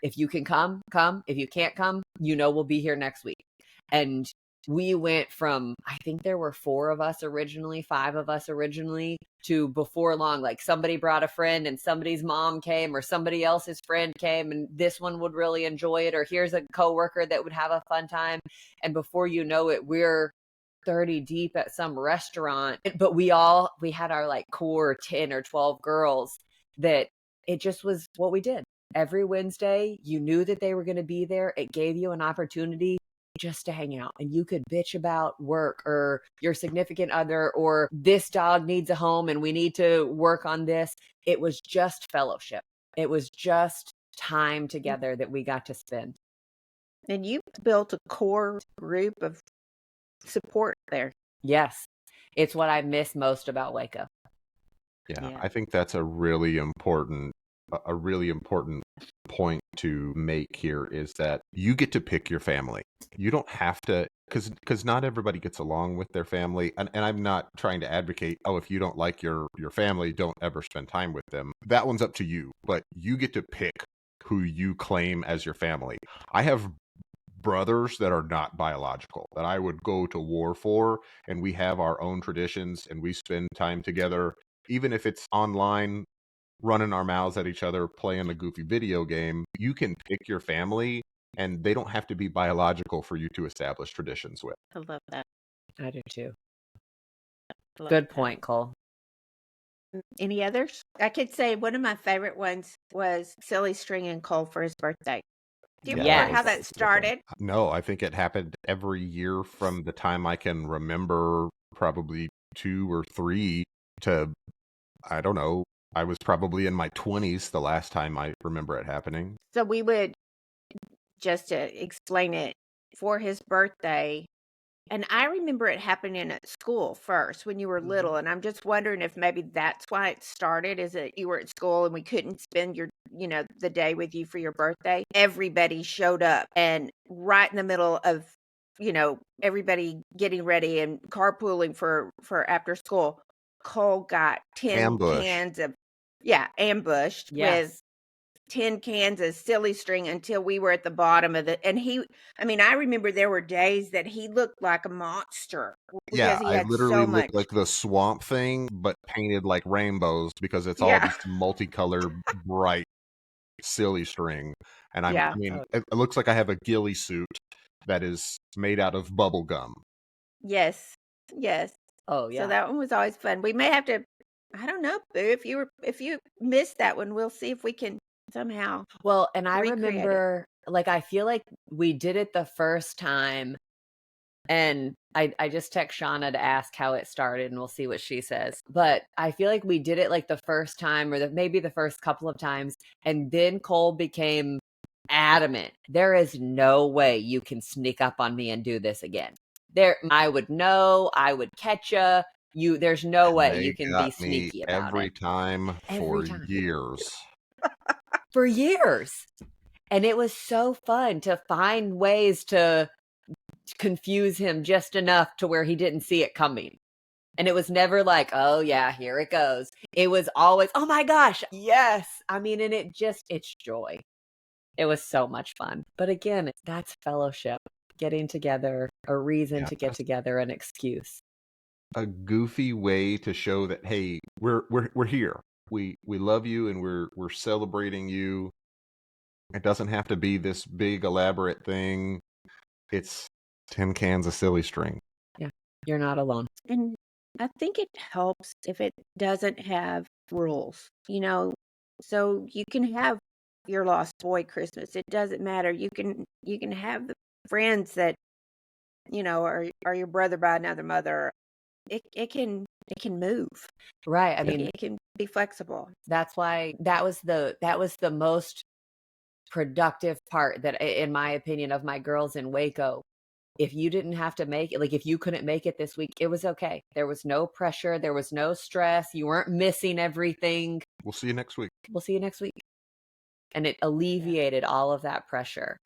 If you can come, come. If you can't come, we'll be here next week." And we went from, I think there were 4 of us originally, 5 of us originally, to before long, like somebody brought a friend and somebody's mom came or somebody else's friend came and this one would really enjoy it, or here's a coworker that would have a fun time. And before you know it, we're 30 deep at some restaurant. But we had our like core 10 or 12 girls that it just was what we did. Every Wednesday, you knew that they were going to be there. It gave you an opportunity just to hang out, and you could bitch about work or your significant other or this dog needs a home and we need to work on this. It was just fellowship. It was just time together that we got to spend. And you built a core group of support there. Yes. It's what I miss most about Waco. Yeah, Yeah. I think that's a really important point to make here is that you get to pick your family. You don't have to because not everybody gets along with their family. And I'm not trying to advocate, oh, if you don't like your family, don't ever spend time with them. That one's up to you, but you get to pick who you claim as your family. I have brothers that are not biological that I would go to war for, and we have our own traditions and we spend time together, even if it's online, running our mouths at each other, playing a goofy video game. You can pick your family, and they don't have to be biological for you to establish traditions with. I love that. I do too. Love Good that. point, Cole. Any others? I could say one of my favorite ones was Silly String and Cole for his birthday. Do you Yeah, remember that how was that started? no, I think it happened every year from the time I can remember, probably 2 or 3 to, I don't know, I was probably in my 20s the last time I remember it happening. So we would, just to explain it, for his birthday. And I remember it happening at school first when you were little, and I'm just wondering if maybe that's why it started, is that you were at school and we couldn't spend the day with you for your birthday. Everybody showed up, and right in the middle of, everybody getting ready and carpooling for after school, Cole got 10 Ambush. cans of, ambushed with Yes. 10 cans of silly string until we were at the bottom of and I remember there were days that he looked like a monster Yeah, because he I had literally so look much. like the Swamp Thing, but painted like rainbows because it's all Yeah. this multicolored, bright, silly string. And Yeah. I mean, Oh, it looks like I have a ghillie suit that is made out of bubble gum. Yes. Yes. oh So yeah. that one was always fun. We may have to, I don't know, Boo, if you missed that one, we'll see if we can somehow Well, and I recreate it. remember, like, I feel like we did it the first time And I just text Shauna to ask how it started, and we'll see what she says. But I feel like we did it like the first time, or maybe the first couple of times, and then Cole became adamant. There is no way you can sneak up on me and do this again. I would know. I would catch you. There's no way you can be sneaky about every it. time Every for time. years. For years. And it was so fun to find ways to confuse him just enough to where he didn't see it coming. And it was never like, oh yeah, here it goes. It was always, oh my gosh, yes. I mean, and it's joy. It was so much fun. But again, that's fellowship, getting together, a reason to get together, an excuse. A goofy way to show that, hey, we're here. We love you, and we're celebrating you. It doesn't have to be this big elaborate thing. It's 10 cans of silly string. Yeah, you're not alone. And I think it helps if it doesn't have rules, so you can have your lost boy Christmas. It doesn't matter. You can have the friends that, are your brother by another mother. It can move. Right. I mean, it can be flexible. That's why that was the most productive part, that in my opinion, of my girls in Waco. If you didn't have to make it, like if you couldn't make it this week, it was okay. There was no pressure. There was no stress. You weren't missing everything. We'll see you next week. We'll see you next week. And it alleviated all of that pressure.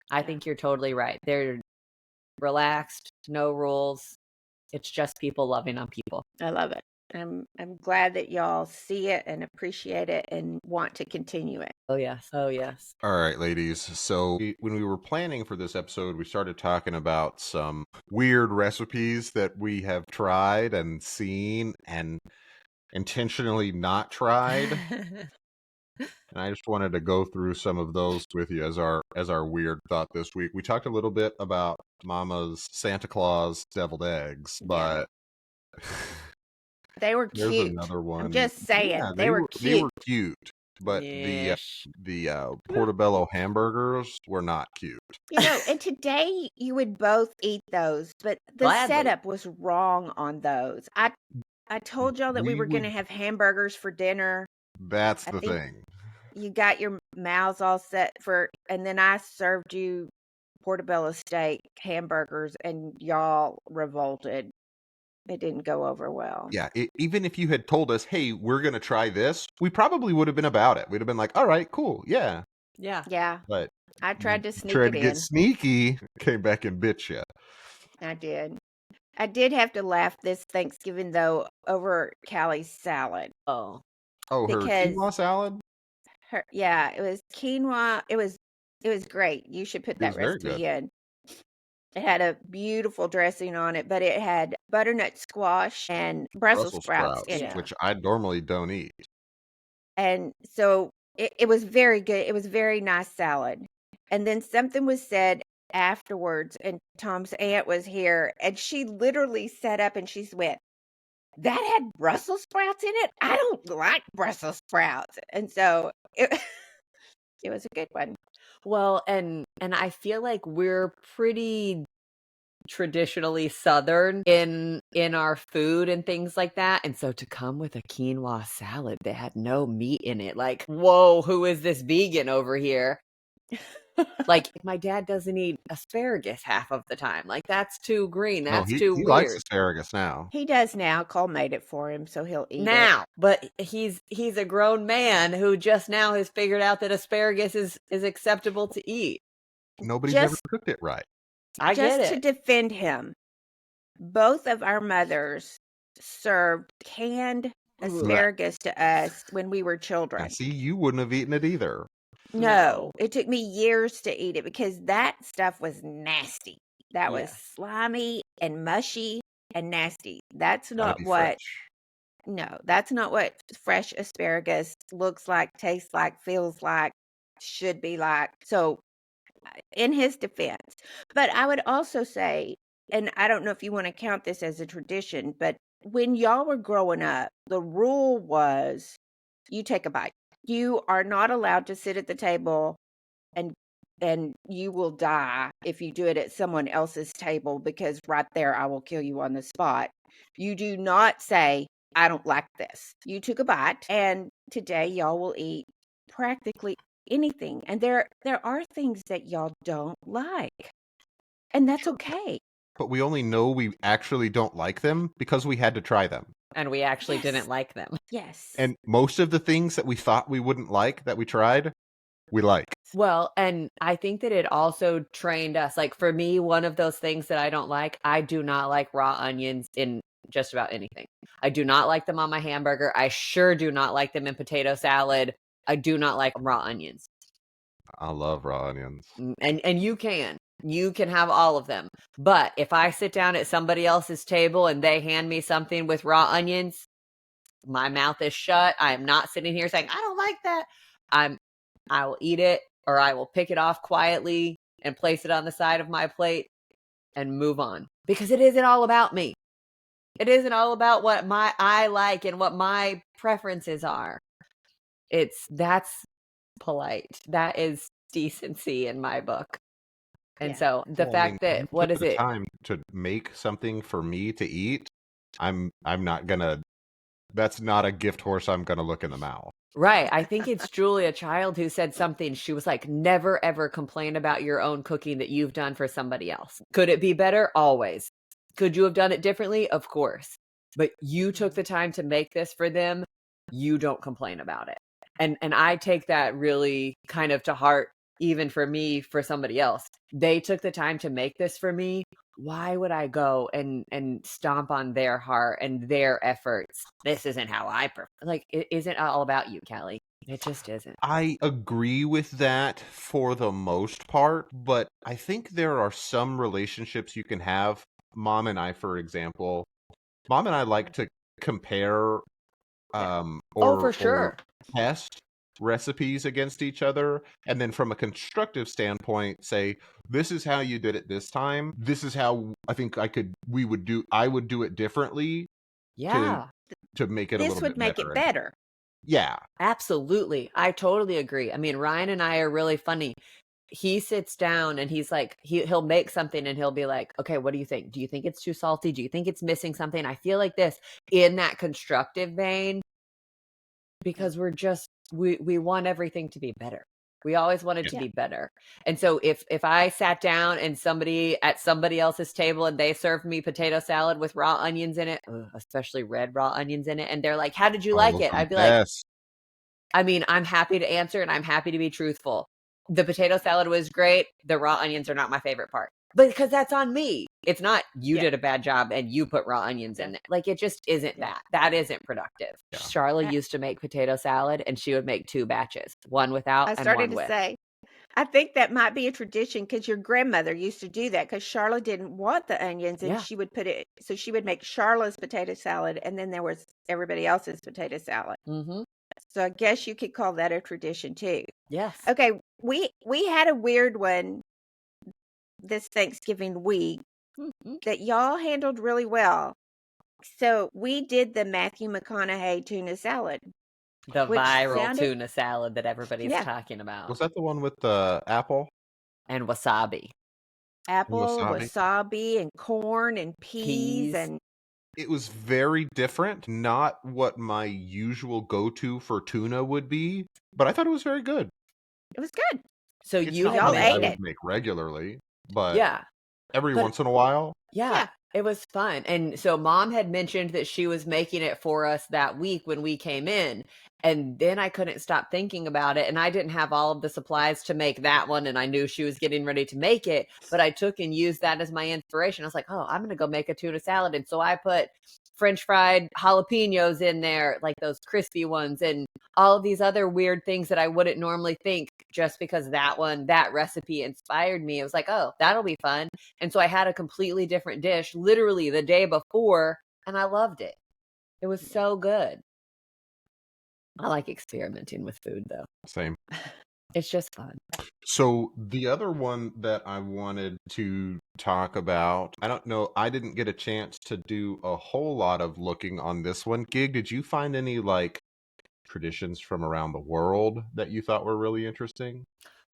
I think you're totally right. They're relaxed, no rules. It's just people loving on people. I love it. I'm glad that y'all see it and appreciate it and want to continue it. Oh yes. Oh yes. All right, ladies. So when we were planning for this episode, we started talking about some weird recipes that we have tried and seen and intentionally not tried. And I just wanted to go through some of those with you as our weird thought this week. We talked a little bit about Mama's Santa Claus deviled eggs, but they were there's cute. another one. I'm just saying, Yeah, they were cute. They were cute, but the Portobello hamburgers were not cute. And today you would both eat those, but the setup was wrong on those. I told y'all that we were going to have hamburgers for dinner. That's the thing. You got your mouths all set and then I served you portobello steak hamburgers, and y'all revolted. It didn't go over well. Yeah, even if you had told us, hey, we're going to try this, we probably would have been about it. We'd have been like, all right, cool, yeah. Yeah. But I tried to sneak tried it to in. get sneaky, came back and bit you. I did. I did have to laugh this Thanksgiving, though, over Callie's salad. Oh, her quinoa salad? It was quinoa. It was great. You should put that recipe in. It had a beautiful dressing on it, but it had butternut squash and Brussels sprouts in it, which I normally don't eat. And so it was very good. It was a very nice salad. And then something was said afterwards, and Tom's aunt was here, and she literally sat up and she went, "That had Brussels sprouts in it? I don't like Brussels sprouts." And so it was a good one. Well, and I feel like we're pretty traditionally Southern in our food and things like that. And so to come with a quinoa salad that had no meat in it, like, whoa, who is this vegan over here? Like, my dad doesn't eat asparagus half of the time. Like, that's too green. That's too weird. He likes asparagus now. He does now. Cole made it for him, so he'll eat now. it. But he's a grown man who just now has figured out that asparagus is acceptable to eat. Nobody's ever cooked it right. I get it. Just to defend him, both of our mothers served canned asparagus to us when we were children. Now, see, you wouldn't have eaten it either. No, it took me years to eat it because that stuff was nasty. That was slimy and mushy and nasty. That's not what. No, that's not what fresh asparagus looks like, tastes like, feels like, should be like. So, in his defense, but I would also say, and I don't know if you want to count this as a tradition, but when y'all were growing up, the rule was you take a bite. You are not allowed to sit at the table and and you will die if you do it at someone else's table because right there I will kill you on the spot. You do not say, I don't like this. You took a bite, and today y'all will eat practically anything. And there are things that y'all don't like, and that's Sure. okay. But we only know we actually don't like them because we had to try them. And we actually Yes. didn't like them. Yes. And most of the things that we thought we wouldn't like that we tried, we like. Well, and I think that it also trained us. Like for me, one of those things that I don't like, I do not like raw onions in just about anything. I do not like them on my hamburger. I sure do not like them in potato salad. I do not like raw onions. I love raw onions. And you can have all of them. But if I sit down at somebody else's table and they hand me something with raw onions, my mouth is shut. I am not sitting here saying, I don't like that. I will eat it, or I will pick it off quietly and place it on the side of my plate and move on. Because it isn't all about me. It isn't all about what I like and what my preferences are. That's polite. That is decency in my book. And Yeah. so the Well, I mean, fact that you what took is the it? time to make something for me to eat. I'm not gonna. That's not a gift horse I'm gonna look in the mouth. Right. I think it's Julia Child who said something. She was like, never ever complain about your own cooking that you've done for somebody else. Could it be better? Always. Could you have done it differently? Of course. But you took the time to make this for them. You don't complain about it. And I take that really kind of to heart, even for me, for somebody else. They took the time to make this for me. Why would I go and stomp on their heart and their efforts? This isn't how I prefer. Like, it isn't all about you, Callie. It just isn't. I agree with that for the most part, but I think there are some relationships you can have. Mom and I, for example, Mom and I like to compare Oh, or for sure. test recipes against each other, and then from a constructive standpoint say, this is how you did it this time, this is how I think I would do it differently Yeah, to make it a This little would bit make better. it better. Yeah. absolutely. I totally agree. I mean, Ryan and I are really funny. He sits down and he's like, he'll make something and he'll be like, okay, what do you think? Do you think it's too salty? Do you think it's missing something? I feel like this, in that constructive vein, because we want everything to be better. We always want it to Yeah. be better. And so if I sat down and somebody at somebody else's table and they served me potato salad with raw onions in it, especially red raw onions in it, and they're like, how did you like Those it? are the I'd be like, best. I mean, I'm happy to answer and I'm happy to be truthful. The potato salad was great. The raw onions are not my favorite part. But because that's on me. It's not you Yeah. did a bad job and you put raw onions in Yeah. it. Like, it just isn't Yeah. that. That isn't productive. Yeah. Charla used to make potato salad and she would make 2 batches, one without I and started one to with. say, I think that might be a tradition because your grandmother used to do that because Charlotte didn't want the onions and Yeah. she would put it, so she would make Charlotte's potato salad and then there was everybody else's potato salad. Mm-hmm. So I guess you could call that a tradition too. Yes. Okay, we had a weird one this Thanksgiving week Mhm. that y'all handled really well. So we did the Matthew McConaughey tuna salad, The which viral sounded, tuna salad that everybody's yeah, talking about. Was that the one with the apple And wasabi. and apple, wasabi? wasabi, and corn and peas Peas. and It was very different, not what my usual go-to for tuna would be, but I thought it was very good. it was good. So It's you not had Y'all something I ate would it. make regularly, but Yeah. every But once in a while. yeah, Yeah. it was fun. And so mom had mentioned that she was making it for us that week when we came in. And then I couldn't stop thinking about it. And I didn't have all of the supplies to make that one. And I knew she was getting ready to make it. But I took and used that as my inspiration. I was like, oh, I'm going to go make a tuna salad. And so I put French fried jalapenos in there, like those crispy ones, and all of these other weird things that I wouldn't normally think, just because that recipe inspired me. It was like, oh, that'll be fun. And so I had a completely different dish literally the day before, and I loved it. It was so good. I like experimenting with food, though. Same. It's just fun. So the other one that I wanted to talk about, I don't know, I didn't get a chance to do a whole lot of looking on this one. Gig, did you find any like traditions from around the world that you thought were really interesting?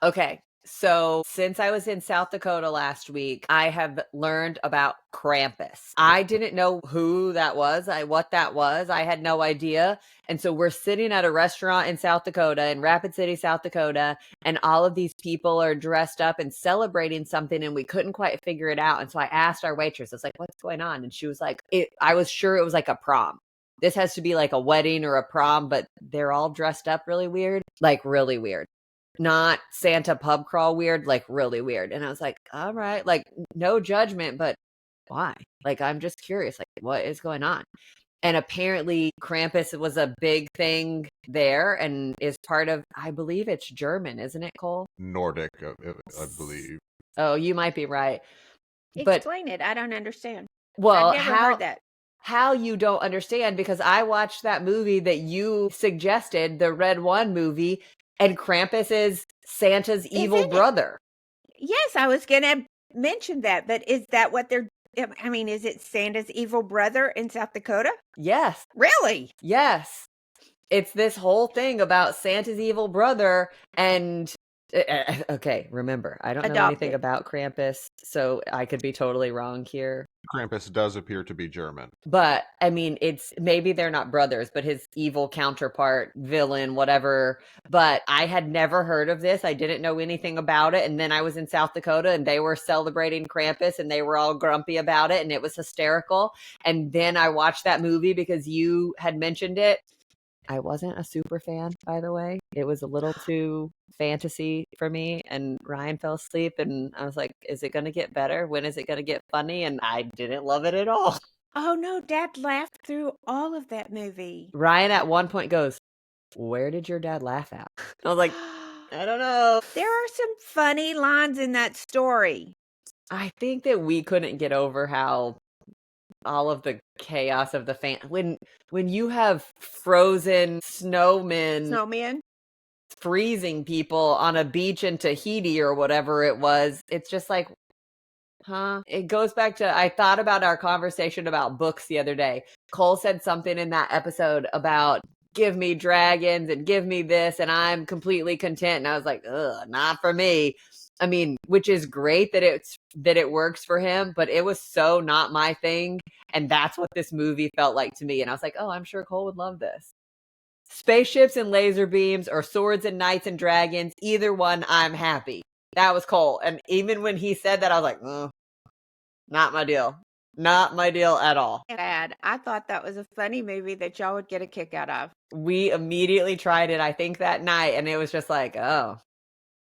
Okay, So, since I was in South Dakota last week, I have learned about Krampus. I didn't know who that was, what that was. I had no idea. And so we're sitting at a restaurant in South Dakota, in Rapid City, South Dakota, and all of these people are dressed up and celebrating something, and we couldn't quite figure it out. And so I asked our waitress, I was like, what's going on? And she was like, I was sure it was like a prom. This has to be like a wedding or a prom, but they're all dressed up really weird, like really weird. Not Santa pub crawl weird, like really weird. And I was like, all right, like no judgment, but why? Like, I'm just curious, like what is going on? And apparently Krampus was a big thing there and is part of, I believe it's German, isn't it, Cole? Nordic, I believe. Oh, you might be right. But Explain it. I don't understand. well, I've never heard that. How you don't understand, because I watched that movie that you suggested, the Red One movie, and Krampus is Santa's evil brother. Yes, I was going to mention that, but is that what they're, I mean, is it Santa's evil brother in South Dakota? Yes. Really? Yes. It's this whole thing about Santa's evil brother and okay, remember, I don't know anything about Krampus, so I could be totally wrong here. Krampus does appear to be German. But, I mean, it's maybe they're not brothers, but his evil counterpart, villain, whatever. But I had never heard of this. I didn't know anything about it. And then I was in South Dakota and they were celebrating Krampus and they were all grumpy about it and it was hysterical. And then I watched that movie because you had mentioned it. I wasn't a super fan, by the way. It was a little too fantasy for me, and Ryan fell asleep, and I was like, is it going to get better? When is it going to get funny? And I didn't love it at all. Oh, no, Dad laughed through all of that movie. Ryan at one point goes, where did your dad laugh at? I was like, I don't know. There are some funny lines in that story. I think that we couldn't get over how all of the chaos of the when you have frozen snowmen freezing people on a beach in Tahiti or whatever it was, it's just like, huh? It goes back to, I thought about our conversation about books the other day. Cole said something in that episode about give me dragons and give me this and I'm completely content. And I was like, ugh, not for me. I mean, which is great that it works for him, but it was so not my thing. And that's what this movie felt like to me. And I was like, oh, I'm sure Cole would love this. Spaceships and laser beams or swords and knights and dragons, either one, I'm happy. That was Cole. And even when he said that, I was like, not my deal. Not my deal at all. Dad, I thought that was a funny movie that y'all would get a kick out of. We immediately tried it, I think, that night. And it was just like, oh,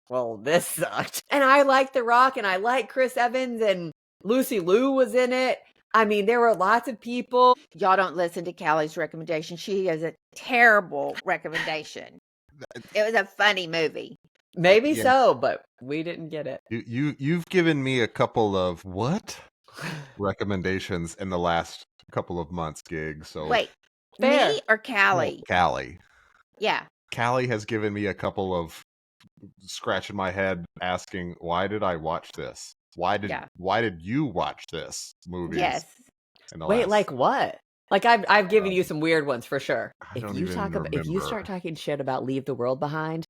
well, this sucked. And I like The Rock and I like Chris Evans and Lucy Liu was in it. I mean, there were lots of people. Y'all don't listen to Callie's recommendation. She has a terrible recommendation. It was a funny movie. Maybe so, but we didn't get it. You've given me a couple of recommendations in the last couple of months, Gig. So wait, me or Callie? No, Callie. Yeah. Callie has given me a couple of scratching my head asking, why did I watch this? Why did you watch this movie? Yes. Wait, like what? Like I've given you some weird ones for sure. If you start talking shit about Leave the World Behind,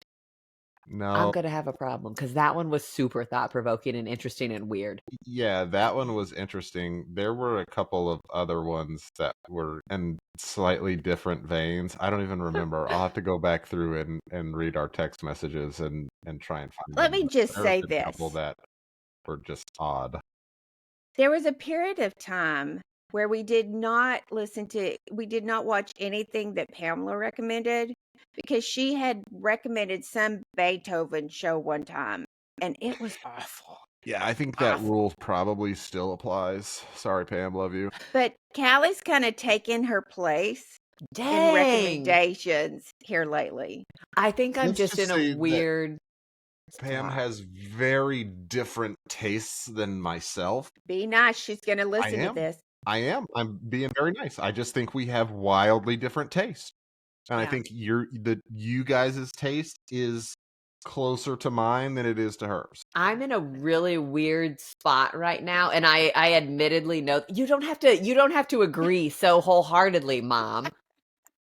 no, I'm gonna have a problem because that one was super thought provoking and interesting and weird. Yeah, that one was interesting. There were a couple of other ones that were in slightly different veins. I don't even remember. I'll have to go back through and read our text messages and try and find. Let me just say this: a couple that were just odd. There was a period of time where we did not watch anything that Pamela recommended because she had recommended some Beethoven show one time and it was awful. Yeah, I think that rule probably still applies. Sorry, Pam, love you. But Callie's kind of taken her place in recommendations here lately. I think I'm just in a weird... Pam has very different tastes than myself. Be nice. She's going to listen to this. I am. I'm being very nice. I just think we have wildly different tastes. And I think you guys' taste is closer to mine than it is to hers. I'm in a really weird spot right now, and I admittedly know you don't have to agree so wholeheartedly, Mom.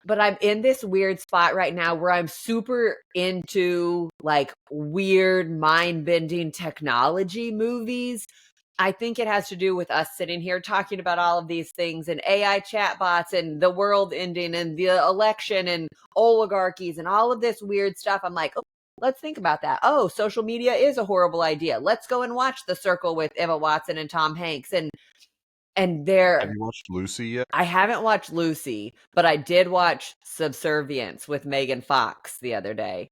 But I'm in this weird spot right now where I'm super into like weird mind-bending technology movies. I think it has to do with us sitting here talking about all of these things and AI chatbots and the world ending and the election and oligarchies and all of this weird stuff. I'm like, oh, let's think about that. Oh, social media is a horrible idea. Let's go and watch The Circle with Emma Watson and Tom Hanks. And Have there, you watched Lucy yet? I haven't watched Lucy, but I did watch Subservience with Megan Fox the other day.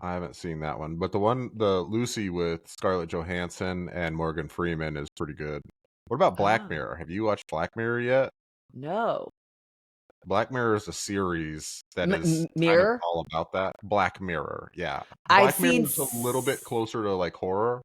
I haven't seen that one, but the Lucy with Scarlett Johansson and Morgan Freeman is pretty good. What about Black Oh. Mirror? Have you watched Black Mirror yet? No. Black Mirror is a series that is kind of Mirror? all about that. Black Mirror, yeah. I've Black Mirror seen is a little bit closer to like horror.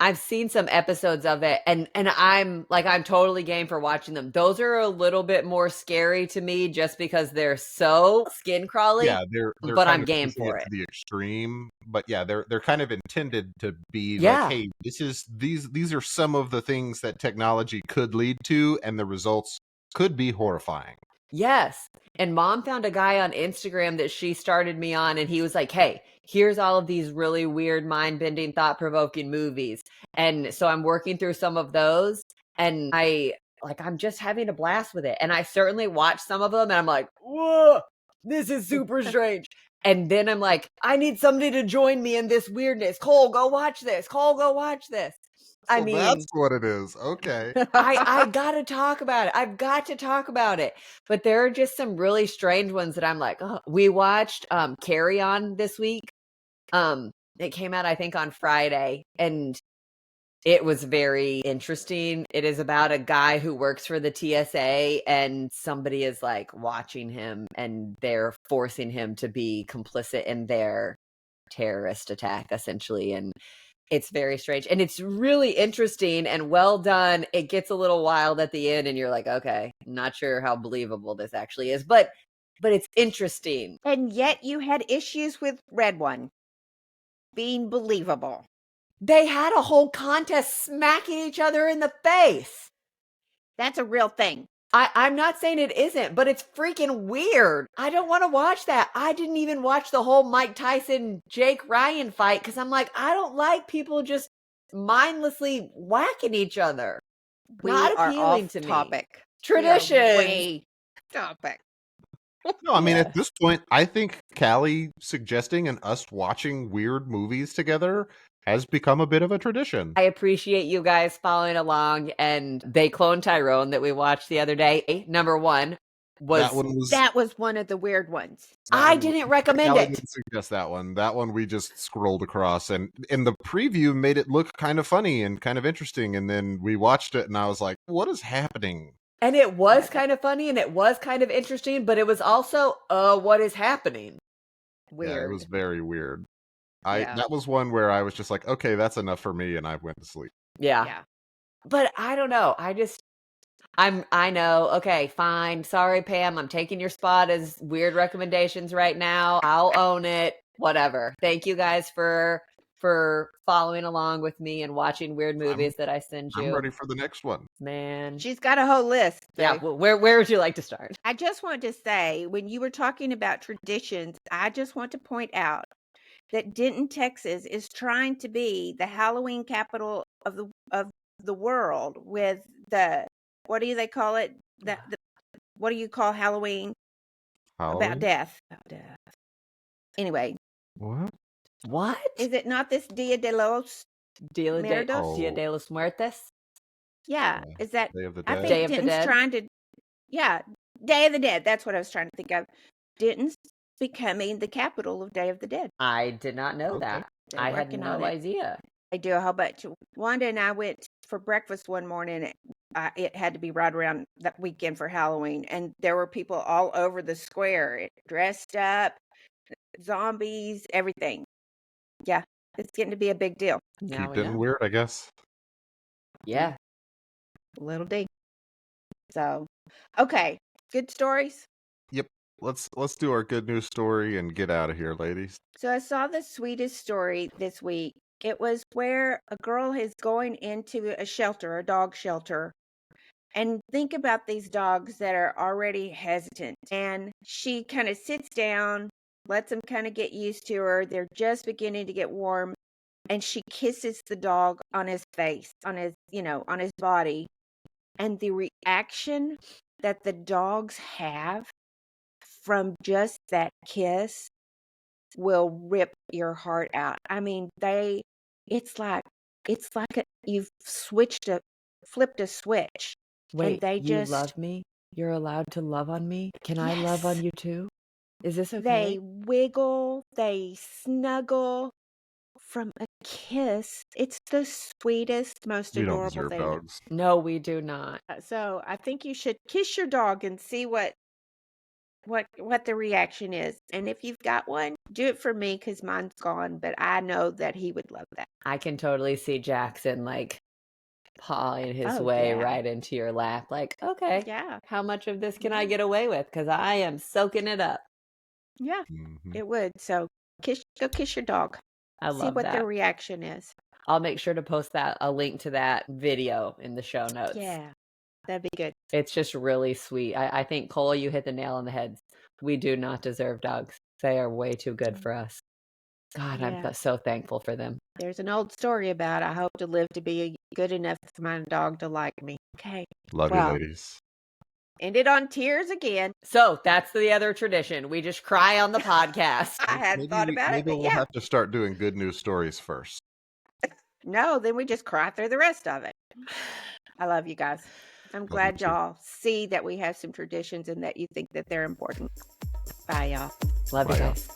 I've seen some episodes of it and I'm totally game for watching them. Those are a little bit more scary to me just because they're so skin crawly. Yeah, they're but kind I'm of game pushing for it it. to the extreme. But yeah, they're kind of intended to be Yeah. like, hey, these are some of the things that technology could lead to, and the results could be horrifying. Yes. And mom found a guy on Instagram that she started me on, and he was like, hey, here's all of these really weird, mind bending, thought provoking movies. And so I'm working through some of those, and I'm just having a blast with it. And I certainly watched some of them, and I'm like, whoa, this is super strange. And then I'm like, I need somebody to join me in this weirdness. Cole, go watch this. Cole, go watch this. So I mean, that's what it is. Okay. I gotta talk about it. I've got to talk about it. But there are just some really strange ones that I'm like, oh. We watched Carry On this week. It came out, I think, on Friday, and it was very interesting. It is about a guy who works for the TSA, and somebody is like watching him, and they're forcing him to be complicit in their terrorist attack, essentially. And it's very strange, and it's really interesting and well done. It gets a little wild at the end, and you're like, okay, not sure how believable this actually is, but it's interesting. And yet you had issues with Red One being believable. They had a whole contest smacking each other in the face. That's a real thing. I'm not saying it isn't, but it's freaking weird. I don't want to watch that. I didn't even watch the whole Mike Tyson, Jake Ryan fight because I'm like, I don't like people just mindlessly whacking each other. We Not are appealing off to me. topic. We are Traditions. way topic. No, I mean, Yeah. at this point, I think Callie suggesting and us watching weird movies together has become a bit of a tradition. I appreciate you guys following along, and They Cloned Tyrone that we watched the other day. Number one That one was That was one of the weird ones. I didn't recommend Callie it. didn't suggest that one. That one we just scrolled across, and in the preview made it look kind of funny and kind of interesting. And then we watched it, and I was like, "What is happening?" And it was Yeah. kind of funny and it was kind of interesting, but it was also, what is happening? Weird. Yeah, it was very weird. Yeah. That was one where I was just like, "Okay, that's enough for me," and I went to sleep. Yeah. Yeah. But I don't know. I know. Okay, fine. Sorry, Pam. I'm taking your spot as weird recommendations right now. I'll own it. Whatever. Thank you guys for following along with me and watching weird movies that I send you. I'm ready for the next one. Man. She's got a whole list. Yeah. so- Well, where would you like to start? I just want to say, when you were talking about traditions, I just want to point out that Denton, Texas is trying to be the Halloween capital of the world with the, what do they call it? What do you call Halloween? Halloween? About death. Anyway, What? What? is it not this Dia de los Dia Muertos? de los Muertos? Yeah, is that? Day of the I Dead? think Day of the Denton's Dead? trying to. Yeah, Day of the Dead. That's what I was trying to think of. Denton's becoming the capital of Day of the Dead. I did not know Okay. that. They're I had working no on it. idea. I do a whole bunch. Wanda and I went for breakfast one morning. It had to be right around that weekend for Halloween, and there were people all over the square, dressed up, zombies, everything. Yeah, it's getting to be a big deal. Now Keep we getting know. weird, I guess. Yeah. Little D. So, okay, good stories. Yep. Let's do our good news story and get out of here, ladies. So I saw the sweetest story this week. It was where a girl is going into a shelter, a dog shelter, And think about these dogs that are already hesitant. And she kind of sits down, lets them kind of get used to her. They're just beginning to get warm. And she kisses the dog on his face, on his, on his body. And the reaction that the dogs have from just that kiss will rip your heart out. I mean, it's like you've flipped a switch. And Wait, they you just, love me? You're allowed to love on me? Can I love on yes, you too? Is this okay? they wiggle, they snuggle from a kiss. It's the sweetest, most We don't adorable deserve thing. dogs. No, we do not. So I think you should kiss your dog and see what the reaction is. And if you've got one, do it for me because mine's gone, but I know that he would love that. I can totally see Jackson like pawing his Oh, way yeah. right into your lap. Like, okay, Yeah. how much of this can I Yeah. get away with? Because I am soaking it up. Yeah, Mhm. it would. So go kiss your dog. I See love what their that. reaction is. I'll make sure to post a link to that video in the show notes. Yeah, that'd be good. It's just really sweet. I think, Cole, you hit the nail on the head. We do not deserve dogs. They are way too good for us. God, Yeah. I'm so thankful for them. There's an old story about I hope to live to be good enough for my dog to like me. Okay. Love you, Well, ladies. ended on tears again. So that's the other tradition. We just cry on the podcast. I hadn't thought about it, Maybe but we'll yeah. have to start doing good news stories first. No, then we just cry through the rest of it. I love you guys. I'm glad too. y'all see that we have some traditions and that you think that they're important. Bye, y'all. Love Bye, you y'all. guys.